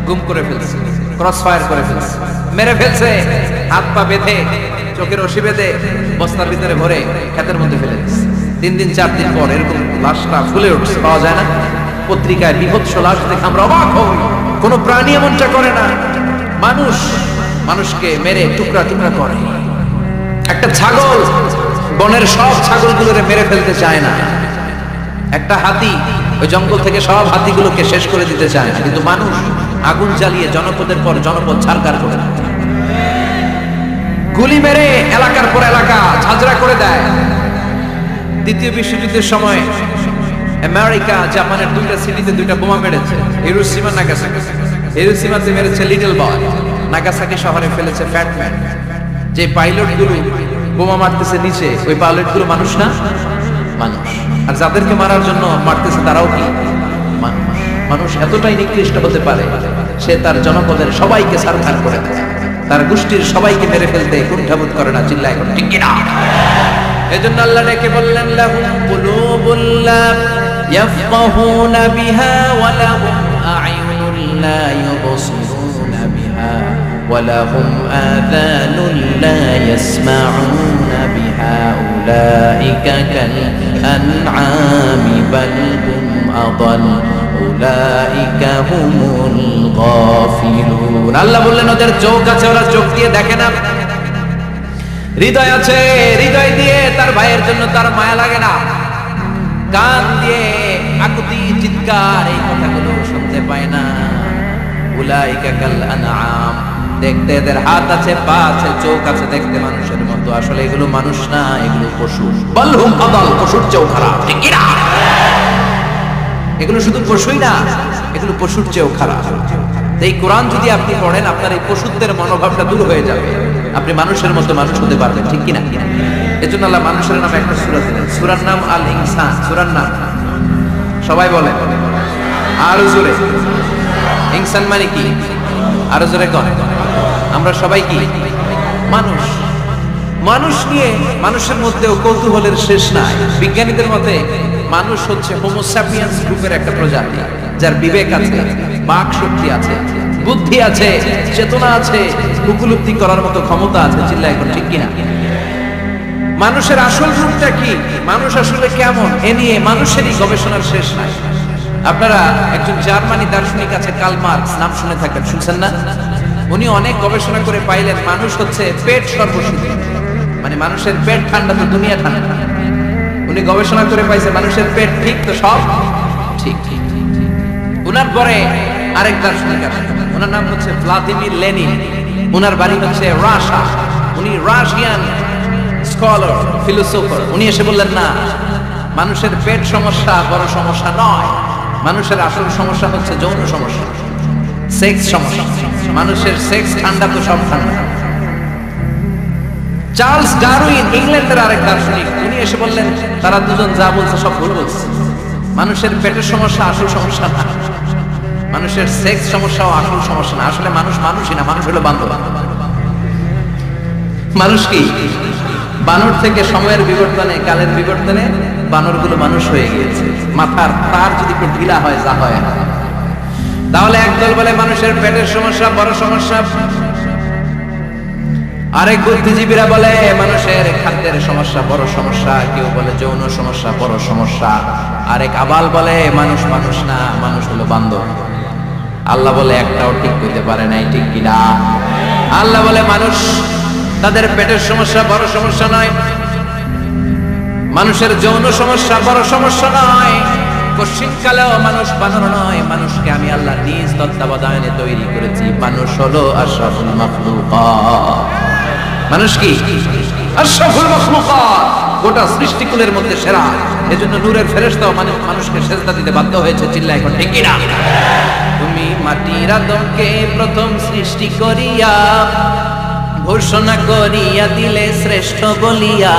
গুম করে ফেলছে, ক্রস ফায়ার করে ফেলছে, মেরে ফেলছে, হাত পা বেঁধে, চোখের রশি বেঁধে বস্তার ভিতরে ভরে ক্ষেতের মধ্যে ফেলে দিচ্ছে। 3 দিন 4 দিন পর এরকম লাশটা ফুলে উঠছে, পাওয়া যায় না। পত্রিকায় বিভৎস লাশ দেখে আমরা অবাক হই। কোন প্রাণী এমনটা করে না, মানুষ মানুষকে মেরে টুকরা টুকরা করে। একটা ছাগল বনের সব ছাগলগুলোরে মেরে ফেলতে চায় না, একটা হাতি ওই জঙ্গল থেকে সব হাতিগুলোকে শেষ করে দিতে চায় না, কিন্তু মানুষ আগুন জ্বালিয়ে জনপদের পর জনপদ ছারখার করে দেয়, গুলি মেরে এলাকার পর এলাকা ঝাঁঝরা করে দেয়। দ্বিতীয় বিশ্বযুদ্ধের সময় আমেরিকা জাপানের 2টা সিটিতে 2টা বোমা মেরেছে, হিরোশিমা নাগাসাকি। হিরোশিমাতে মেরেছে লিটল বয়, নাগাসাকি শহরে ফেলেছে ফ্যাট ম্যান। যে পাইলটগুলো বোমা মারতেছে নিচে, ওই পাইলটগুলো মানুষ না? মানুষ। আর যাদেরকে মারার জন্য মারতেছে তারাও কি মানুষ? মানুষ এতটাই নিকৃষ্ট হতে পারে, সে তার জনপদের সবাইকে ছারখার করে দেয়, তার গোষ্ঠীর সবাইকে মেরে ফেলতে কুণ্ঠাবোধ করে না। চিল্লা এখন ঠিক কিনা? এজন্য আল্লাহ ডেকে বললেন, লাহুম কুলুবুল লা ইয়াফকাহুনা বিহা ওয়া লাহুম আ'য়ুনুন লা ইউবসিরুনা বিহা ওয়া লাহুম আযানুন লা ইয়াসমাউনা বিহা উলাইকা কাল আন'আমি বাল হুম আদাল উলাইকা হুমুল গাফিলুন। আল্লাহ বললেন ওদের চোখ আছে, ওরা চোখ দিয়ে দেখে না। হৃদয় আছে, হৃদয় দিয়ে তার ভাইয়ের জন্য তার মায়া লাগে না। কান দিয়ে আকুতি চিৎকার এই কথাগুলো শুনতে পায় না। উলাইকা কাল আনআম, দেখতে এদের হাত আছে, পা আছে, চোখ আছে, দেখতে মানুষের মতো, আসলে এগুলো মানুষ না, এগুলো পশু। বালহুম আদাল, পশুর চেয়েও খারাপ। ঠিক কি না? এগুলো শুধু পশুই না, এগুলো পশুর চেয়েও খারাপ। এই কোরআন যদি আপনি পড়েন, আপনার এই পশুত্বের মনোভাবটা দূর হয়ে যাবে, আপনি মানুষের মতো মানুষ হতে পারবেন। ঠিক কিনা? এজন্য আল্লাহ মানুষের নামে একটা সূরা দিলেন, সূরার নাম আল ইনসান। সূরার নাম সবাই বলেন আরো জোরে। ইনসান মানে কি? আরো জোরে কর। আমরা সবাই কি মানুষ। মানুষ নিয়ে মানুষের মধ্যেও কৌতূহলের শেষ নাই। বিজ্ঞানীদের মতে মানুষ হচ্ছে হোমো স্যাপিয়েন্স গ্রুপের একটা প্রজাতি, যার বিবেক আছে, বাক শক্তি আছে, বুদ্ধি আছে, চেতনা আছে, উপলব্ধি করার মতো ক্ষমতা আছে। চিল্লা এখন ঠিক কিনা? মানুষের আসল রূপটা কি, মানুষ আসলে কেমন, এ নিয়ে মানুষেরই গবেষণার শেষ নাই। আপনারা একজন জার্মানি দার্শনিক আছে, কার্ল মার্কস, নাম শুনে থাকবেন, শুনছেন না? উনি অনেক গবেষণা করে পাইলেন মানুষ হচ্ছে পেট সর্বশীতল, মানে মানুষের পেট ঠান্ডা তো দুনিয়া ঠান্ডা। উনি গবেষণা করে পাইছে মানুষের পেট ঠিক তো সব ঠিক। উনার পরে আরেক দার্শনিক আছে, ওনার নাম হচ্ছে ভ্লাদিমির লেনিন। উনার বাড়ি হচ্ছে রাশিয়া, উনি রাশিয়ান স্কলার, ফিলোসোফার। উনি এসে বললেন, না, মানুষের পেট সমস্যা বড় সমস্যা নয়, মানুষের আসল সমস্যা হচ্ছে যৌন সমস্যা, সেক্স সমস্যা। মানুষের সেক্স ঠান্ডা তো সব ঠান্ডা। চার্লস ডারউইন, ইংল্যান্ডের আরেক দার্শনিক, উনি এসে বললেন, তারা দুজন যা বলছে সব ভুল বলছে, মানুষের পেটের সমস্যা আসল সমস্যা না, মানুষের সেক্স সমস্যাও আসল সমস্যা না। আসলে মানুষ মানুষই না, মানুষ হলো বান্দর। মানুষ কি? বানর থেকে সময়ের বিবর্তনে, কালের বিবর্তনে বানরগুলো মানুষ হয়ে গিয়েছে। মাথার তার যদি একটু ঢিলা হয়, যা হয়, তাহলে একদল বলে মানুষের পেটের সমস্যা বড় সমস্যা, আরেক বুদ্ধিজীবীরা বলে মানুষের খাদ্যের সমস্যা বড় সমস্যা, কেউ বলে যৌন সমস্যা বড় সমস্যা, আরেক আবাল বলে মানুষ মানুষ না, মানুষ হলো বান্দর। আল্লাহ বলে একটাও ঠিক হইতে পারে নাই। ঠিক কিনা? আল্লাহ বলে মানুষ তাদের পেটের সমস্যা বড় সমস্যা নয়, মানুষের যৌন সমস্যা বড় সমস্যা নয়, কশিনকালেও মানুষ বানর নয়। মানুষকে আমি আল্লাহ নিজ তত্ত্বাবধানে তৈরি করেছি। মানুষ হলো আশরাফুল মাখলুকাত। মানুষ কি? আশরাফুল মাখলুকাত। গোটা সৃষ্টিকুলের মধ্যে সেরা, এজন্য নূরের ফেরেশতাও মানুষকে সেজদা দিতে বাধ্য হয়েছে। চিল্লায় এখন ঠিক কিনা? তুমি মাটির আদমকে প্রথম সৃষ্টি করিয়া ঘোষণা করিয়া দিলে শ্রেষ্ঠ বলিয়া,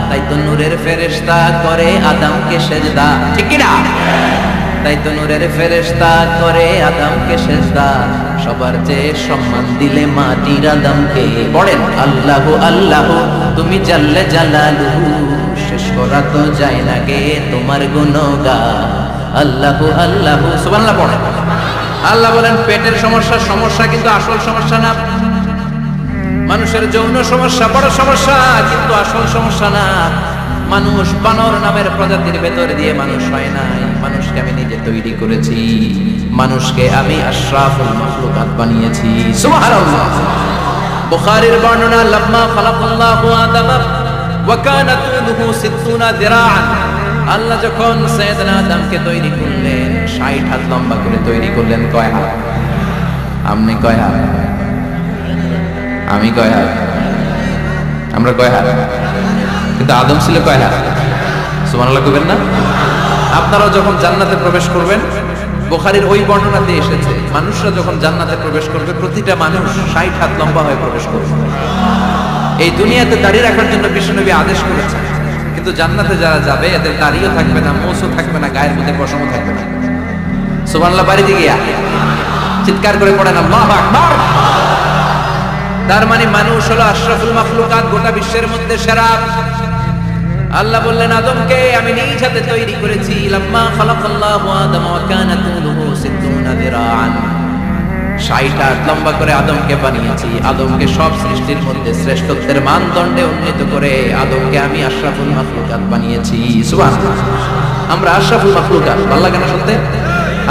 তাই তো নূরের ফেরেশতা করে আদমকে সেজদা। ঠিক কিনা? তাই তো নূরের ফেরেশতা করে আদমকে সেজদা, সবার চেয়ে সম্মান দিলে মাটির আদমকে। পড়েন আল্লাহু আল্লাহু তুমি জাল্লে জালালুহু, শেষ করা তো যায় না গে তোমার গুণগান। আল্লাহু আল্লাহু সুবহানাল্লাহ পড়েন। আল্লাহ বলেন পেটের সমস্যা কিন্তু আসল সমস্যা না। মানুষের যৌন সমস্যা বড় সমস্যা, কিন্তু আসল সমস্যা না। মানুষ বানর নামের প্রজাতির ভেতর দিয়ে মানুষ হয় নাই, মানুষকে আমি নিজে তৈরি করেছি, মানুষকে আমি আশরাফুল মাখলুকাত বানিয়েছি। সুবহানাল্লাহ। বুখারীর বর্ণনা, লাম্মা খালাকাল্লাহু আদামা ওয়া কানা তুলুহু 60 দিরাআন, আল্লাহ যখন সাইয়েদনা আদমকে তৈরি করলেন 60 হাত লম্বা করে তৈরি করলেন। কয় হাত? আপনি কয় হাত? আমি কয় হাত? আমরা কয় হাত? কিন্তু আদম ছিল কয় হাত? সুবহানাল্লাহ কইবেন না? আপনারা যখন জান্নাতে প্রবেশ করবেন, বুখারীর ওই বর্ণনাতে এসেছে মানুষরা যখন জান্নাতে প্রবেশ করবে প্রতিটা মানুষ 60 হাত লম্বা হয়ে প্রবেশ করবে। এই দুনিয়াতে দাঁড়িয়ে রাখার জন্য বিশ্বনবী আদেশ করেছেন, কিন্তু জান্নাতে যারা যাবে এদের দাঁড়িয়েও থাকবে না, মোছও থাকবে না, গায়ের মধ্যে পশমও থাকবে না। সুবহানাল্লাহ বাড়িতে গিয়া চিৎকার করে পড়েন আল্লাহু আকবার। তার মানে মানুষ হলো আশরাফুল মাখলুকাত, গোটা বিশ্বের মধ্যে সেরা। আল্লাহ বললেন আদমকে আমি নিজ হাতে তৈরি করেছি। লাম্মা খালাকাল্লাহু আদম ওয়া কানা তুলুহু 60 দিরাআন, 60 হাত লম্বা করে আদমকে বানিয়েছি। আদমকে সব সৃষ্টির মধ্যে শ্রেষ্ঠত্বের মানদণ্ডে উন্নীত করে আদমকে আমি আশরাফুল মাখলুকাত বানিয়েছি। সুবহানাল্লাহ। আমরা আশরাফুল মাখলুকাত, ভালো লাগে না শুনতে?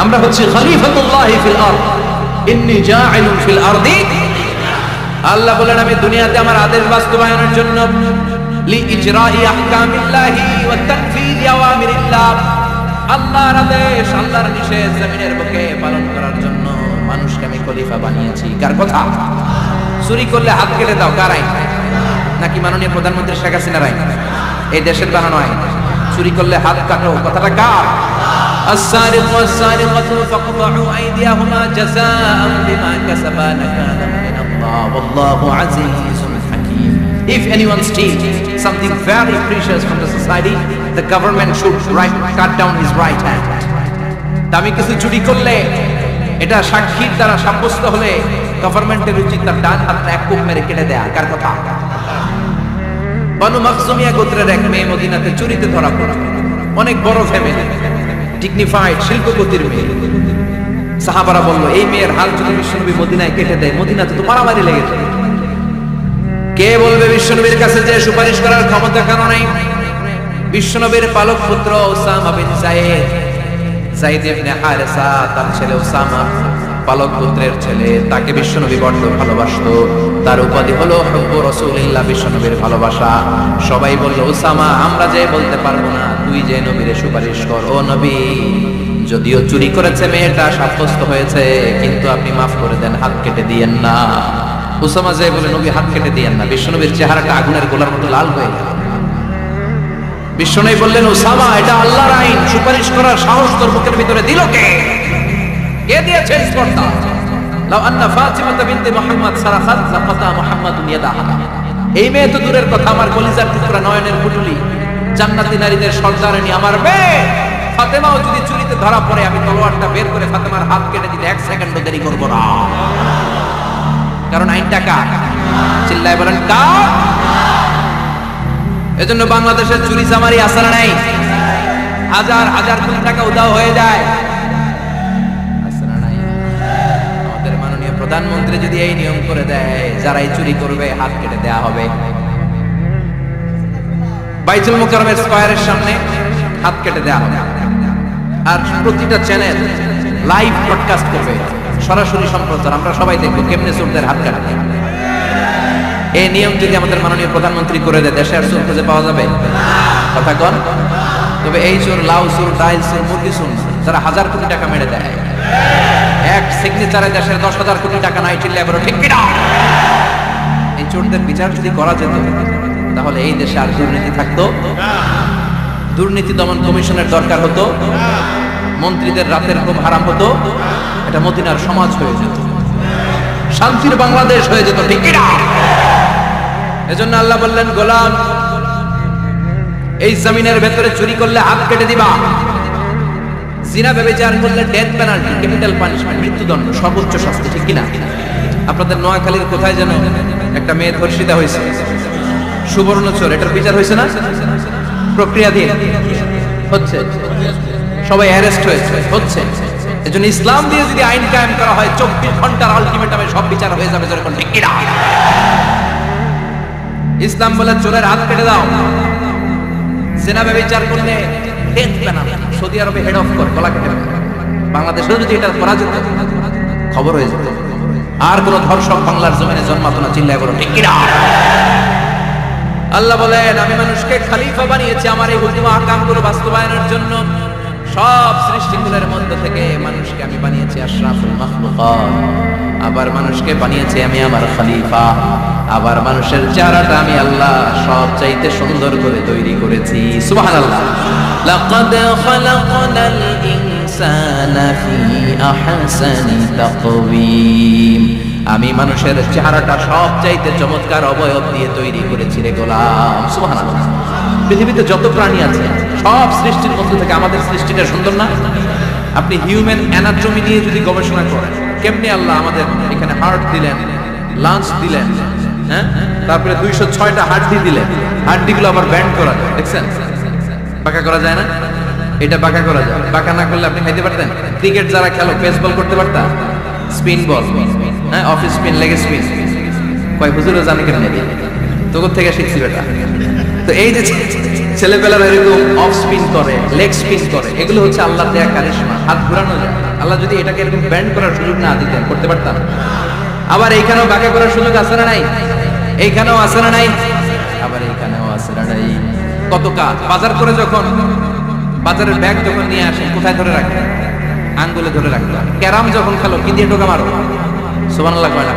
আমরা হচ্ছি খলিফাতুল্লাহি ফিল আরদ, ইন্নী জাইলুন ফিল আরদি। আল্লাহ বলেন আমি দুনিয়াতে আমার আদেশ বাস্তবায়নের জন্য লিইজরাই আহকামিল্লাহি ওয়া তানফিযি আওয়ামিরিল্লাহ, আল্লাহর আদেশ আল্লাহর নিষেধ জমিনের বুকে পালন করার জন্য মানুষকে আমি খলিফা বানিয়েছি। কার কথা? চুরি করলে হাত কেটে দাও, কার আইন? নাকি মাননীয় প্রধানমন্ত্রী শেখ হাসিনার আইন? এই দেশের বানানো আইন। চুরি করলে হাত কাটো, কথাটা কার? السارق والسارقة فاقطعوا أيديهما جزاء بما كسبا نكالا من الله والله عزيز حكيم. If anyone steals something very precious from the society, the government should cut down his right hand. দামি কিছু চুরি করলে এটা সাক্ষীর দ্বারা সাব্যস্ত হলে গভর্নমেন্টের উচিত তার ডান হাতটা এক কোপ মেরে কেটে দেয়া। কার কথা? বানু মাখজুমিয়া গোত্রের এক মেয়ে মদিনাতে চুরিতে ধরা পড়ল। অনেক বড় ফ্যামিলি, ডিগনিফাইড শিল্পপতির মেয়ে। সাহাবারা বলল এই মেয়ের হাল যদি বিশ্বনবী মদিনায় কেটে দেয়, মদিনাতে তো মারামারি লেগে যাবে। কে বলবে বিশ্বনবীর কাছে যে সুপারিশ করার ক্ষমতা কারো নাই? বিশ্বনবীর পালক পুত্র উসামা বিন যায়েদ, যায়েদ ইবনে হারেসা, তার ছেলে উসামা পালক পুত্রের ছেলে, তাকে বিশ্বনবী বড্ড ভালোবাসতো। তার উপাধি হলো হুব্বু রাসূলিল্লাহ, বিশ্বনবীর ভালোবাসা। সবাই বলল উসামা আমরা যে বলতে পারবো না, তুই যে নবীরে সুপারিশ কর। ও নবী, যদিও চুরি করেছে মেয়েটা, সাব্যস্ত হয়েছে, কিন্তু আপনি মাফ করে দেন, হাত কেটে দিয়েন না। উসামা যে বলে নবী হাত কেটে দিয়েন না, বিশ্বনবীর চেহারাটা আগুনের গোলার মতো লাল হয়ে গেল। বিশ্বনবী বললেন উসামা এটা আল্লাহর আইন, সুপারিশ করার সাহস তোর বুকের ভিতরে দিল কে? কে দিয়েছে স্পর্ধা? লাউ আন্না ফাতিমা বিনতে মুহাম্মদ সারাখাত লাকাতা মুহাম্মাদুন ইয়াদাহা। এই মেয়ে তো দূরের কথা, আমার কলিজার টুকরা, নয়নের পুটুলি, জান্নাতি নারীদের সর্দারিনী আমার মেয়ে ফাতেমাও যদি চুরিতে ধরা পড়ে, আমি তলোয়ারটা বের করে ফাতেমার হাত কেটে দিতে 1 সেকেন্ডও দেরি করব না। কারণ আইনটা কার? চিল্লায় বলেন কার? এজন্য বাংলাদেশের চুরি চামারি আসার নাই, হাজার হাজার কোটি টাকা উধাও হয়ে যায়। আমাদের মাননীয় প্রধানমন্ত্রী যদি এই নিয়ম করে দেয়, যারাই চুরি করবে হাত কেটে দেয়া হবে। বাইতুল মুকাররমের স্কয়ারের সামনে হাত কেটে দেয়া হবে। আর প্রতিটা চ্যানেল লাইভ ব্রডকাস্ট করবে, সরাসরি সম্প্রচার, আমরা সবাই দেখবো কেমনে চোরদের হাত কাটে। এই নিয়ম যদি আমাদের মাননীয় প্রধানমন্ত্রী করে দেয়, দেশে আর চোর খুঁজে পাওয়া যাবে? কথা কন। তবে এই চোর, লাউ চোর, ডাইল চোর, মুরগি চোর, যারা হাজার কোটি টাকা মেরে দেয়, এক সিগনেচারে দেশের 10,000 কোটি টাকা নাই, চিল্লায় বলো ঠিক কিনা? এই চোরদের বিচার যদি করা যেত, তাহলে এই দেশে আর দুর্নীতি থাকতো? দুর্নীতি দমন কমিশনের দরকার হতো? মন্ত্রীদের রাতের ঘুম হারাম হতো? এটা মদিনার সমাজ হয়ে যেত, শান্তির বাংলাদেশ হয়ে যেত, ঠিক না? এজন্য আল্লাহ বললেন, গোলাম, এই জমিনের ভেতরে চুরি করলে হাত কেটে দিবা, জিনা ব্যভিচার করলে ডেথ পেনাল্টি, ক্যাপিটাল পানিশমেন্ট, মৃত্যুদণ্ড, সর্বোচ্চ শাস্তি, ঠিক কিনা? আপনাদের নোয়াখালীর কোথায় যেন একটা মেয়ে ধর্ষিতা হয়েছে, সুবর্ণচর, এটার বিচার হয়েছে না? প্রক্রিয়াধীন হচ্ছে, সবাই অ্যারেস্ট হচ্ছে। এজন্য ইসলাম দিয়ে যদি আইন কায়েম করা হয় 24 ঘন্টার আলটিমেটামে সব বিচার হয়ে যাবে, যেরকম, ঠিক কিনা? ইসলাম বলে চোরের হাত কেটে দাও, জিনা ব্যভিচার করলে ডেথ পেনাল্টি। সৌদি আরবে হেড অফ করে গলা কেটে দেয়। বাংলাদেশেও যদি এটা করা যেত, খবর হয়ে যেত, আর কোন ধর্ষক বাংলার জমিনে জন্মাতো না। চিল্লায় বলো, ঠিক কিনা? আল্লাহ বলেন, আমি মানুষকে খলিফা বানিয়েছি আমার এই হুকুম আহকামগুলো বাস্তবায়নের জন্য। সব সৃষ্টিকুলের মধ্য থেকে মানুষকে আমি বানিয়েছি আশরাফুল মাখলুকাত, আবার মানুষকে বানিয়েছি আমি আমার খলিফা। আবার মানুষের চেহারাটা আমি আল্লাহ সব চাইতে সুন্দর করে তৈরি করেছি। সুবহানাল্লাহ। লাকাদ খালাকনাল ইনসানা ফি আহসানি তাকওয়িম। আমি মানুষের চেহারাটা সব চাইতে চমৎকার অবয়ব দিয়ে তৈরি করেছি রে গোলাম। সুবহানাল্লাহ। পৃথিবীতে যত প্রাণী আছে সব সৃষ্টির মধ্যে থেকে আমাদের সৃষ্টিটা সুন্দর না? আপনি হিউম্যান অ্যানাটমি নিয়ে যদি গবেষণা করেন, কেমনে আল্লাহ আমাদের এখানে হার্ট দিলেন, লাঞ্চ দিলেন, হ্যাঁ, তারপরে 206টা হাড্ডি দিলেন, হাড্ডিগুলো আবার ব্যান্ড করা যায়, দেখছেন? বাঁকা করা যায় না? এটা বাঁকা করা যায়। বাঁকা না করলে আপনি খাইতে পারতেন? ক্রিকেট যারা খেলো, বেসবল করতে পারতা? স্পিন বল, হ্যাঁ, অফিস স্পিন, লেগ স্পিন, কয় হুজুরও জানে কেমনে দিয়ে, তোর থেকে শিখছি বেটা। তো এই যে ছেলেবেলার এরকম অফ স্পিন করে, লেগ স্পিন করে, এগুলো হচ্ছে আল্লাহ দেয়া কারিশমা। হাত ঘুরানো যায়। আল্লাহ যদি এটাকে এরকম ব্যান্ড করার সুযোগ না দিতেন, করতে পারতাম? আবার এইখানেও বাঁকা করার সুযোগ আছে না নাই? এইখানেও আছে না নাই? আবার এইখানেও আছে না নাই? কত কাজ। বাজার করে যখন বাজারের ব্যাগ যখন নিয়ে আসেন, কোথায় ধরে রাখেন? আঙ্গুলে ধরে রাখলাম। ক্যারাম যখন খেলো, কি দিয়ে টোকা মারো? সুবহানাল্লাহ কয় না?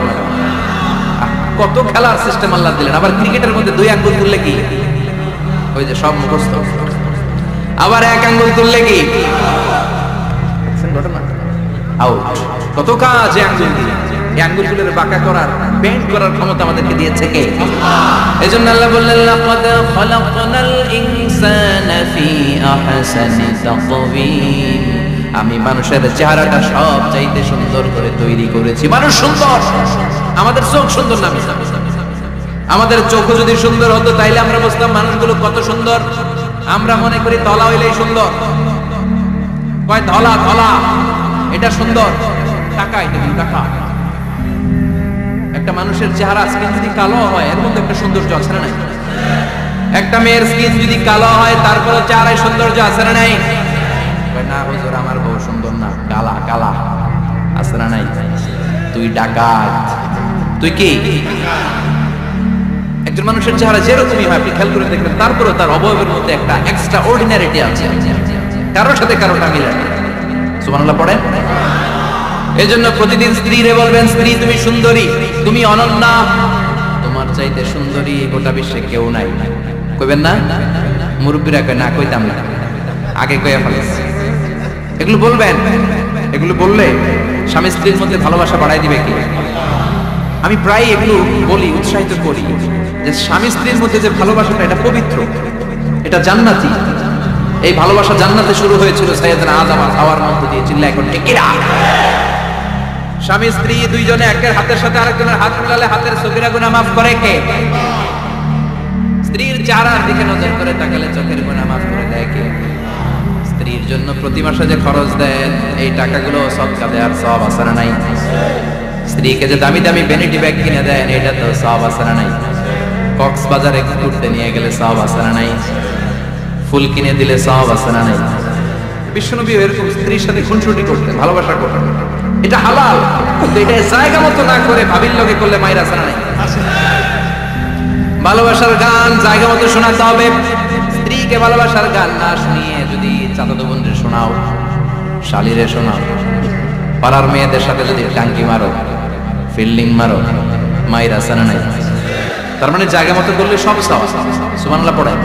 কত খেলার সিস্টেম আল্লাহ দিলেন। আবার ক্রিকেটের মধ্যে 2 আঙ্গুল তুললে কি? ওই যে সব মুখস্থ। আবার 1 আঙ্গুল তুললে কি? ঘটনা আউট। কত কাজ এই আঙ্গুল দিয়ে। এই আঙ্গুলগুলোর বাঁকা করার, বেন্ড করার ক্ষমতা আমাদেরকে দিয়েছে কে? এজন্য আল্লাহ বললেন, লাকাদ খালাকনাল ইনসানা ফি আহসানি তাকওয়িম। আমি মানুষের চেহারাটা সব চাইতে সুন্দর করে তৈরি করেছি। মানুষ সুন্দর, আমাদের চোখ সুন্দর না? আমাদের চোখ যদি সুন্দর হতো তাইলে আমরা বুঝতাম মানুষগুলো কত সুন্দর। আমরা মনে করি ধলা হইলেই সুন্দর, কয় ধলা ধলা এটা সুন্দর। টাকা, এটা কিন্তু টাকা। একটা মানুষের চেহারা স্কিন যদি কালো হয়, এর মধ্যে একটা সৌন্দর্য আছে না নাই? একটা মেয়ের স্কিন যদি কালো হয়, তারপরে চেহারায় সৌন্দর্য আছে না নাই? না হুজুর, আমার বউ সুন্দর না, কালা কালা, আছে না নাই? তুই ডাকাত। তুই কি? একজন মানুষের চেহারা যেরকমই হয়, আপনি খেয়াল করে দেখবেন, তারপরে তার অবয়বের মধ্যে একটা এক্সট্রা অর্ডিনারিটি আছে, কারোর সাথে কারোটা মিলে না। সুবহানাল্লাহ পড়েন। এজন্য প্রতিদিন স্ত্রীরে বলবেন, স্ত্রী তুমি সুন্দরী, তুমি অনন্যা, তোমার চাইতে সুন্দরী গোটা বিশ্বে কেউ নাই। কইবেন না? মুরব্বীরা কয় না, কইতাম না, আগে কইয়া ফেলেছে। এগুলো বলবেন। এগুলো বললে স্বামী স্ত্রীর মধ্যে ভালোবাসা বাড়াই দিবে কি? আমি প্রায় এগুলো বলি, উৎসাহিত করি যে স্বামী স্ত্রীর মধ্যে যে ভালোবাসাটা, এটা পবিত্র, এটা জান্নাতি। এই ভালোবাসা জান্নাতে শুরু হয়েছিল সাইয়েদনা আদম আর হাওয়ার মধ্য দিয়ে। চিল্লা এখন ঠিক কিনা? স্বামী স্ত্রী দুইজনে একের হাতের সাথে আরেকজনের হাত মিলালে হাতের সগীরা গুনাহ মাফ করে কে? স্ত্রীর চেহারার দিকে নজর করে তাকালে চোখের গুনাহ মাফ করে দেয় কে? স্ত্রীর জন্য প্রতি মাসে যে খরচ দেন, এই টাকাগুলো সদকা দেওয়ার সওয়াব আছে না নাই? স্ত্রীকে যে দামি দামি ভ্যানিটি ব্যাগ কিনে দেন, এটা তো সওয়াব আছে না নাই? কক্সবাজারে ঘুরতে নিয়ে গেলে সওয়াব আছে না নাই? ফুল কিনে দিলে সওয়াব আছে না নাই? বিশ্বনবী এরকম স্ত্রীর সাথে খুনসুটি করতেন, ভালোবাসা করতেন। এটা হালাল, কিন্তু এটা জায়গা মতো না করে ভাবির লগে করলে মাইর আছে না নাই? ভালোবাসার গান জায়গা মতো শোনাতে হবে। স্ত্রীকে ভালোবাসার গান না শুনিয়ে যদি চাচাতো বোনদের শোনাও, শালীরে শোনাও, পাড়ার মেয়েদের সাথে যদি টাঙ্কি মারো, ফিল্ডিং মারো, মাইর আছে না নাই? তার মানে জায়গা মতো করলে সব সওয়াব। সুবহানাল্লাহ পড়ায়।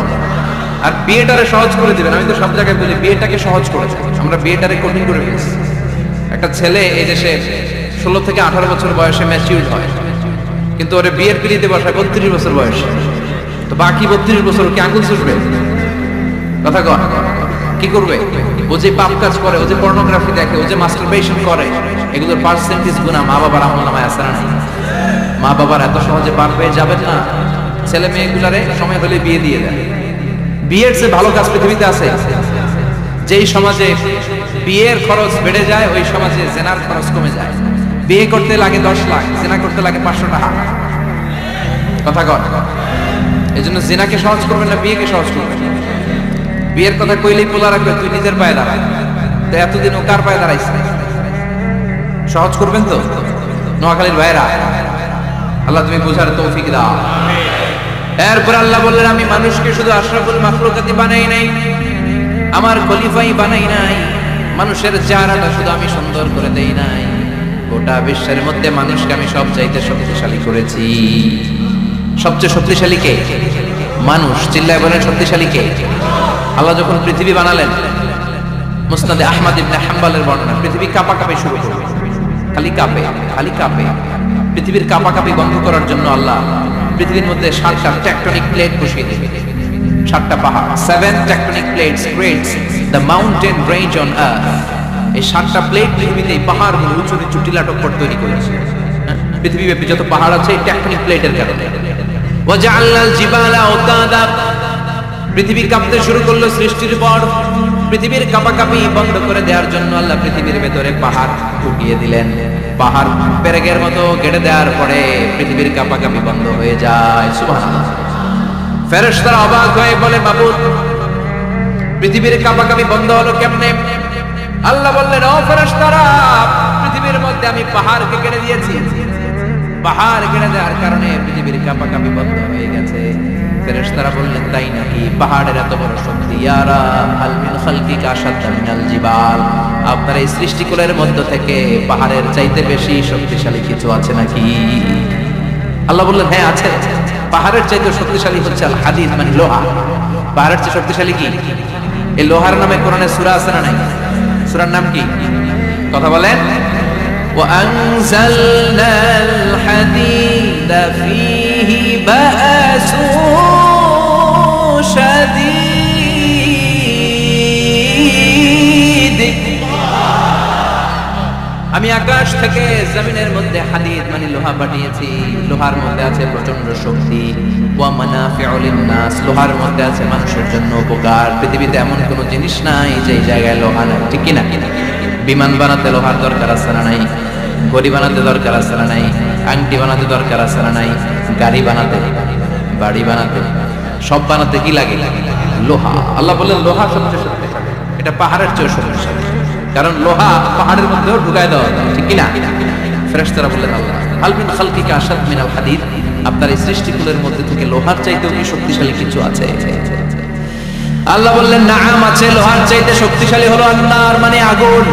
আর বিয়েটারে সহজ করে দিবেন। আমি তো সব জায়গায় বলি বিয়েটাকে সহজ করে দেন, আমরা বিয়েটারে কঠিন করে ফেলছি। একটা ছেলে এই দেশে 16 থেকে 18 বছর বয়সে ম্যাচিউরড হয়, কিন্তু ওরে বিয়ের পিড়িতে বসায় 32 বছর বয়সে। তো বাকি 32 বছর কি আঙ্গুল চুষবে? কথা কয় কি করবে? ও যে পাপ কাজ করে, ও যে পর্নোগ্রাফি দেখে, ও যে মাস্টারবেশন করে, এগুলোর পার্সেন্টেজ গুনাহ মা বাবার আমলনামায় আছে না? মা বাবার এত সহজে পার পেয়ে যাবেন না। ছেলে মেয়েগুলারে সময় হলে বিয়ে দিয়ে দেন। বিয়ের যে ভালো কাজ পৃথিবীতে আছে। যেই সমাজে বিয়ের খরচ বেড়ে যায় ওই সমাজে জেনার খরচ কমে যায়। বিয়ে করতে লাগে 10 লাখ, জেনা করতে লাগে 500 টাকা। কথা কয়। এজন্য জেনাকে সহজ করবেন না, বিয়েকে সহজ করবেন। বিয়ের কথা কইলেই পোলা রাখবে তুই নিজের পায়ে দাঁড়া। তো এতদিন ও কার পায়ে দাঁড়াইছে? সহজ করবেন তো নোয়াখালীর ভাইরা। আল্লাহ তুমি বোঝার তৌফিক দাও। এরপর আল্লাহ বললেন আমি মানুষকে শুধু আশরাফুল মাখলুকাতি বানাই নাই, আমার খলিফাই বানাই নাই। মানুষের চেহারাটা শুধু আমি সুন্দর করে দেই নাই, গোটা বিশ্বের মধ্যে মানুষকে আমি সবচাইতে শক্তিশালী করেছি। সবচেয়ে শক্তিশালী কে? মানুষ। চিল্লায় বলেন শক্তিশালী কে? আল্লাহ যখন পৃথিবী বানালেন, মুসনাদে আহমদ ইবনে হাম্বলের বর্ণনা, পৃথিবী কাঁপাকাঁপি শুরু করবে। খালি কাঁপে, খালি কাঁপে। পৃথিবীর কাঁপাকাঁপি বন্ধ করার জন্য আল্লাহ পৃথিবীর মধ্যে 7টা টেকটনিক প্লেট বসিয়ে দেবে। 7টা পাহাড়, 7 tectonic plates creates the mountain range on earth. এই 7টা প্লেট পৃথিবীতে এই পাহাড়গুলো উঁচু নিচু টিলাটক্কর তৈরি করেছে। পৃথিবীব্যাপী যত পাহাড় আছে এই টেকটনিক প্লেটের কারণে। ওয়াজআলনাল জিবালা আওতাদা, পৃথিবী কাঁপতে শুরু করলো সৃষ্টির পর। পৃথিবীর কাঁপাকাঁপি বন্ধ করে দেওয়ার জন্য আল্লাহ পৃথিবীর ভেতরে পাহাড় ঢুকিয়ে দিলেন। পাহাড় পেরেকের মতো কেটে দেওয়ার পরে পৃথিবীর কাঁপাকাঁপি বন্ধ হয়ে যায়। সুবহানাল্লাহ। ফেরেশতারা অবাক হয়ে বলে মাবুদ, পৃথিবীর কাঁপাকাঁপি বন্ধ হলো কেমনে? আল্লাহ বললেন ও ফেরেশতারা, পৃথিবীর মধ্যে আমি পাহাড়কে কেটে দিয়েছি। পাহাড় কেটে দেওয়ার কারণে পৃথিবীর কাঁপাকাঁপি বন্ধ হয়ে গেছে। ফেরেশতারা বললেন তাই নাকি? পাহাড়ের এত বড় শক্তি। ইয়া রাব হাল মিন খালকিকা আশাদ্দা মিনাল জিবাল, আপনার এই সৃষ্টিকুলের মধ্য থেকে পাহাড়ের চাইতে বেশি শক্তিশালী কিছু আছে নাকি? আল্লাহ বললেন হ্যাঁ আছে। পাহাড়ের চাইতে শক্তিশালী হচ্ছে আল হাদিদ, মানে লোহা। পাহাড়ের চেয়ে শক্তিশালী কি? এই লোহার নামে কোরআনে সূরা আছে না নাই? সূরার নাম কি? কথা বলেন। وأنزلنا الحديد فيه بأس شديد। আমি আকাশ থেকে জমিনের মধ্যে হাদিদ মানে লোহা পাঠিয়েছি। লোহার মধ্যে আছে প্রচন্ড শক্তি। ওয়া মানাফিউ লিন-নাস, লোহার মধ্যে আছে মানুষের জন্য উপকার। পৃথিবীতে এমন কোনো জিনিস নাই যে জায়গায় লোহা নাই, ঠিক কি না? বিমান বানাতে লোহার দরকার আছে না নাই? ঘড়ি বানাতে দরকার আছে না নাই? আংটি বানাতে দরকার আছে না নাই? গাড়ি বানাতে, বাড়ি বানাতে, সব বানাতে কি লাগে? লোহা। আল্লাহ বললেন লোহা সবচেয়ে শক্তিশালী। এটা পাহাড়ের চেয়ে শক্তিশালী, কারণ লোহা পাহাড়ের মধ্যেও ঢুকায় দেওয়া যায়, ঠিক কি না? ফেরেশতারা বললেন আল্লাহ হাল মিন খালকিকা আশাদ মিনাল হাদিদ, আপনার এই সৃষ্টিকুলের মধ্যে থেকে লোহার চাইতেও কি শক্তিশালী কিছু আছে? আল্লাহ বললেন নাআম আছে। লোহার চাইতে শক্তিশালী হলো আন্নার, মানে আগুন।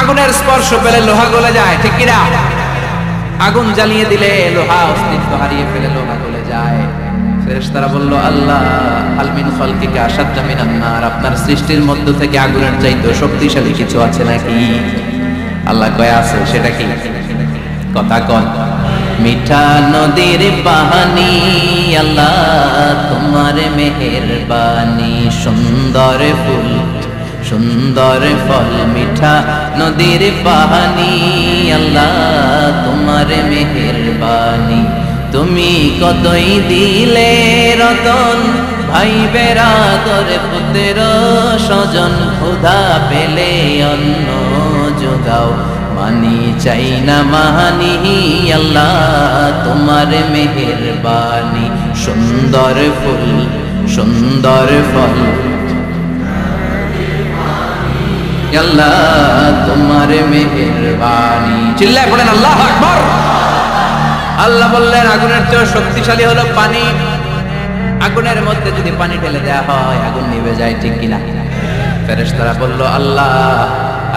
আগুনের স্পর্শ পেলে লোহা গলে যায়, ঠিক কিনা? আগুন জ্বালিয়ে দিলে লোহা অস্তিত্ব হারিয়ে ফেলে, লোহা গলে যায়। ফেরেশতারা বলল আল্লাহ হাল মিন খালকিকা আশাদ্দা মিনান নার, আপনার সৃষ্টির মধ্য থেকে আগুনের চাইতে শক্তিশালী কিছু আছে নাকি? আল্লাহ কয় আছে। সেটা কি? কথা কন। মিঠা নদীর পানি আল্লাহ তোমার মেহেরবানি, সুন্দর ফুল সুন্দর ফল মিঠা নদীর পানি আল্লাহ তোমার মেহেরবানি। তুমি কতই দিলে রতন, ভাই বেরাদর পুত্র স্বজন, ক্ষুধা পেলে অন্ন যোগাও, মানি চাই না মানি আল্লাহ তোমার মেহেরবানি। সুন্দর ফুল সুন্দর ফল আল্লাহ তোমার মেহেরবানি। চিল্লায় পড়েন আল্লাহু আকবার। আল্লাহ বললেন আগুনের চেয়ে শক্তিশালী হলো পানি। আগুনের মধ্যে যদি পানি ঢেলে দেওয়া হয় আগুন নিভে যায়, ঠিক কিনা? ফেরেশতারা বলল আল্লাহ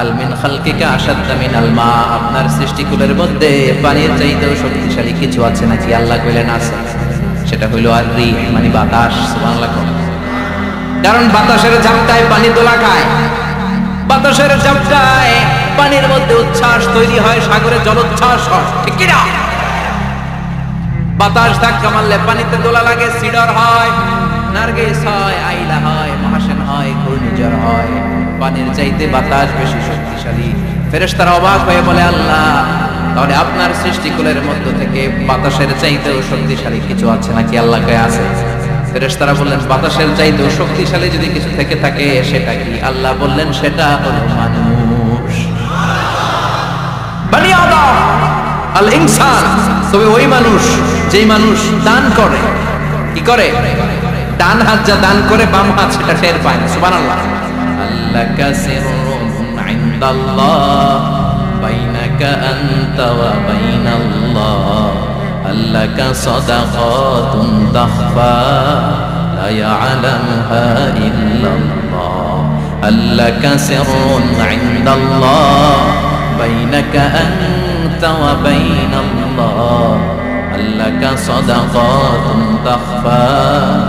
আল মিন খালকিকা আশাদ্দা মিনাল মা, আপনার সৃষ্টিকুলের মধ্যে পানির চাইতেও শক্তিশালী কিছু আছে নাকি? আল্লাহ কইলেন আছে, সেটা হইল আর রিহ, মানে বাতাস। সুবহানাল্লাহ। কারণ বাতাসের ঝাপটায় পানি দোলা খায়, বাতাসের ঝাপটায় পানির মধ্যে উচ্ছ্বাস তৈরি হয়, সাগরে জলোচ্ছ্বাস হয়, ঠিক কি না? বাতাস ধাক্কা মারলে পানিতে দোলা লাগে, সিডর হয়, নার্গিস হয়, আইলা হয়, মহাসেন হয়, ঘূর্ণিঝড় হয়। পানির চাইতে বাতাস বেশি শক্তিশালী। ফেরেশতারা অবাক হয়ে বলে, আল্লাহ, তাহলে আপনার সৃষ্টিকুলের মধ্য থেকে বাতাসের চাইতেও শক্তিশালী কিছু আছে নাকি? আল্লাহ কয়ে আছে। ফেরেশতারা বললেন, বাতাসের চাইতেও শক্তিশালী যদি কিছু থেকে থাকে সেটা কি? আল্লাহ বললেন, সেটা হলো মানুষ, বনি আদম, আল ইনসান। তবে ওই মানুষ, যেই মানুষ দান করে, কি করে? ডান হাত যা দান করে, বাম হাত সেটা টের পায় না। সুবহানাল্লাহ। আল্লাকা সিররুন ইনদাল্লাহ বাইনাকা আনতা ওয়া বাইনাল্লাহ, আল্লাকা সাদাকাতুন তাখফা লা ইয়ালামুহা ইল্লাল্লাহ, আল্লাকা সিররুন ইনদাল্লাহ বাইনাকা আনতা ওয়া বাইনাল্লাহ, আল্লাকা সাদাকাতুন তাখফা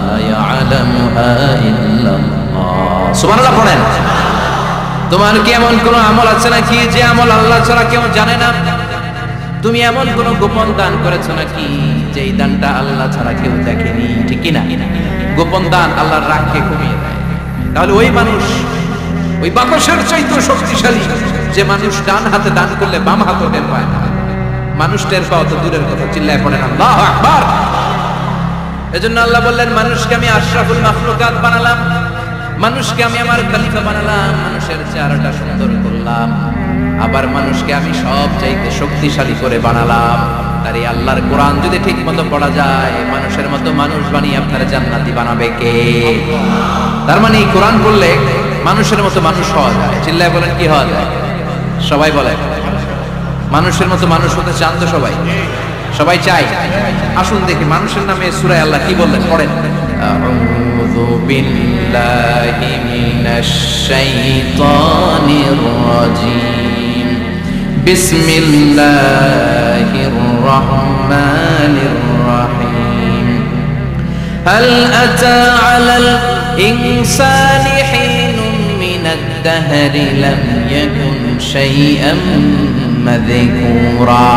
লা ইয়ালামুহা ইল্লাল্লাহ। সুবহানাল্লাহ পড়েন। তোমার কি এমন কোন আমল আছে নাকি যে আমল আল্লাহ ছাড়া কেউ জানে না? তুমি এমন কোন গোপন দান করেছো নাকি যেই দানটা আল্লাহ ছাড়া কেউ দেখেনি, ঠিক কি না? গোপন দান আল্লাহর রাগকে কমিয়ে দেয়। তাহলে ওই মানুষ, ওই বাতাসের চাইতে শক্তিশালী যে মানুষ ডান হাতে দান করলে বাম হাতে টের পায় না। মানুষ টের পাওয়া তো দূরের কথা, চিল্লায় পড়েন আল্লাহু আকবার। এজন্য আল্লাহ বললেন, মানুষকে আমি আশরাফুল মাখলুকাত বানালাম, মানুষকে আমি আমার খলিফা বানালাম, মানুষের চেহারাটা সুন্দর করলাম, আবার মানুষকে আমি সব চাইতে শক্তিশালী করে বানালাম। তার এই আল্লাহর কোরআন যদি ঠিক মতো পড়া যায়, মানুষের মতো মানুষ বানিয়ে আপনার জান্নাতি বানাবে কে? তার মানে এই কোরআন পড়লে মানুষের মতো মানুষ হওয়া যায়। চিল্লায় বলেন, কি হওয়া যায়? সবাই বলে, মানুষের মতো মানুষ হতে চান তো সবাই? সবাই চাই। আসুন দেখি মানুষের নামে সূরায় আল্লাহ কি বললেন, পড়েন। আউযু বিল্লাহি মিনাশ শাইতানির রাজীম, বিসমিল্লাহির রাহমানির রাহিম। হাল আতা আলাল ইনসানি হিনুন মিনাদ দাহরি লাম ইয়াকুন শাইআম মাযকুরা।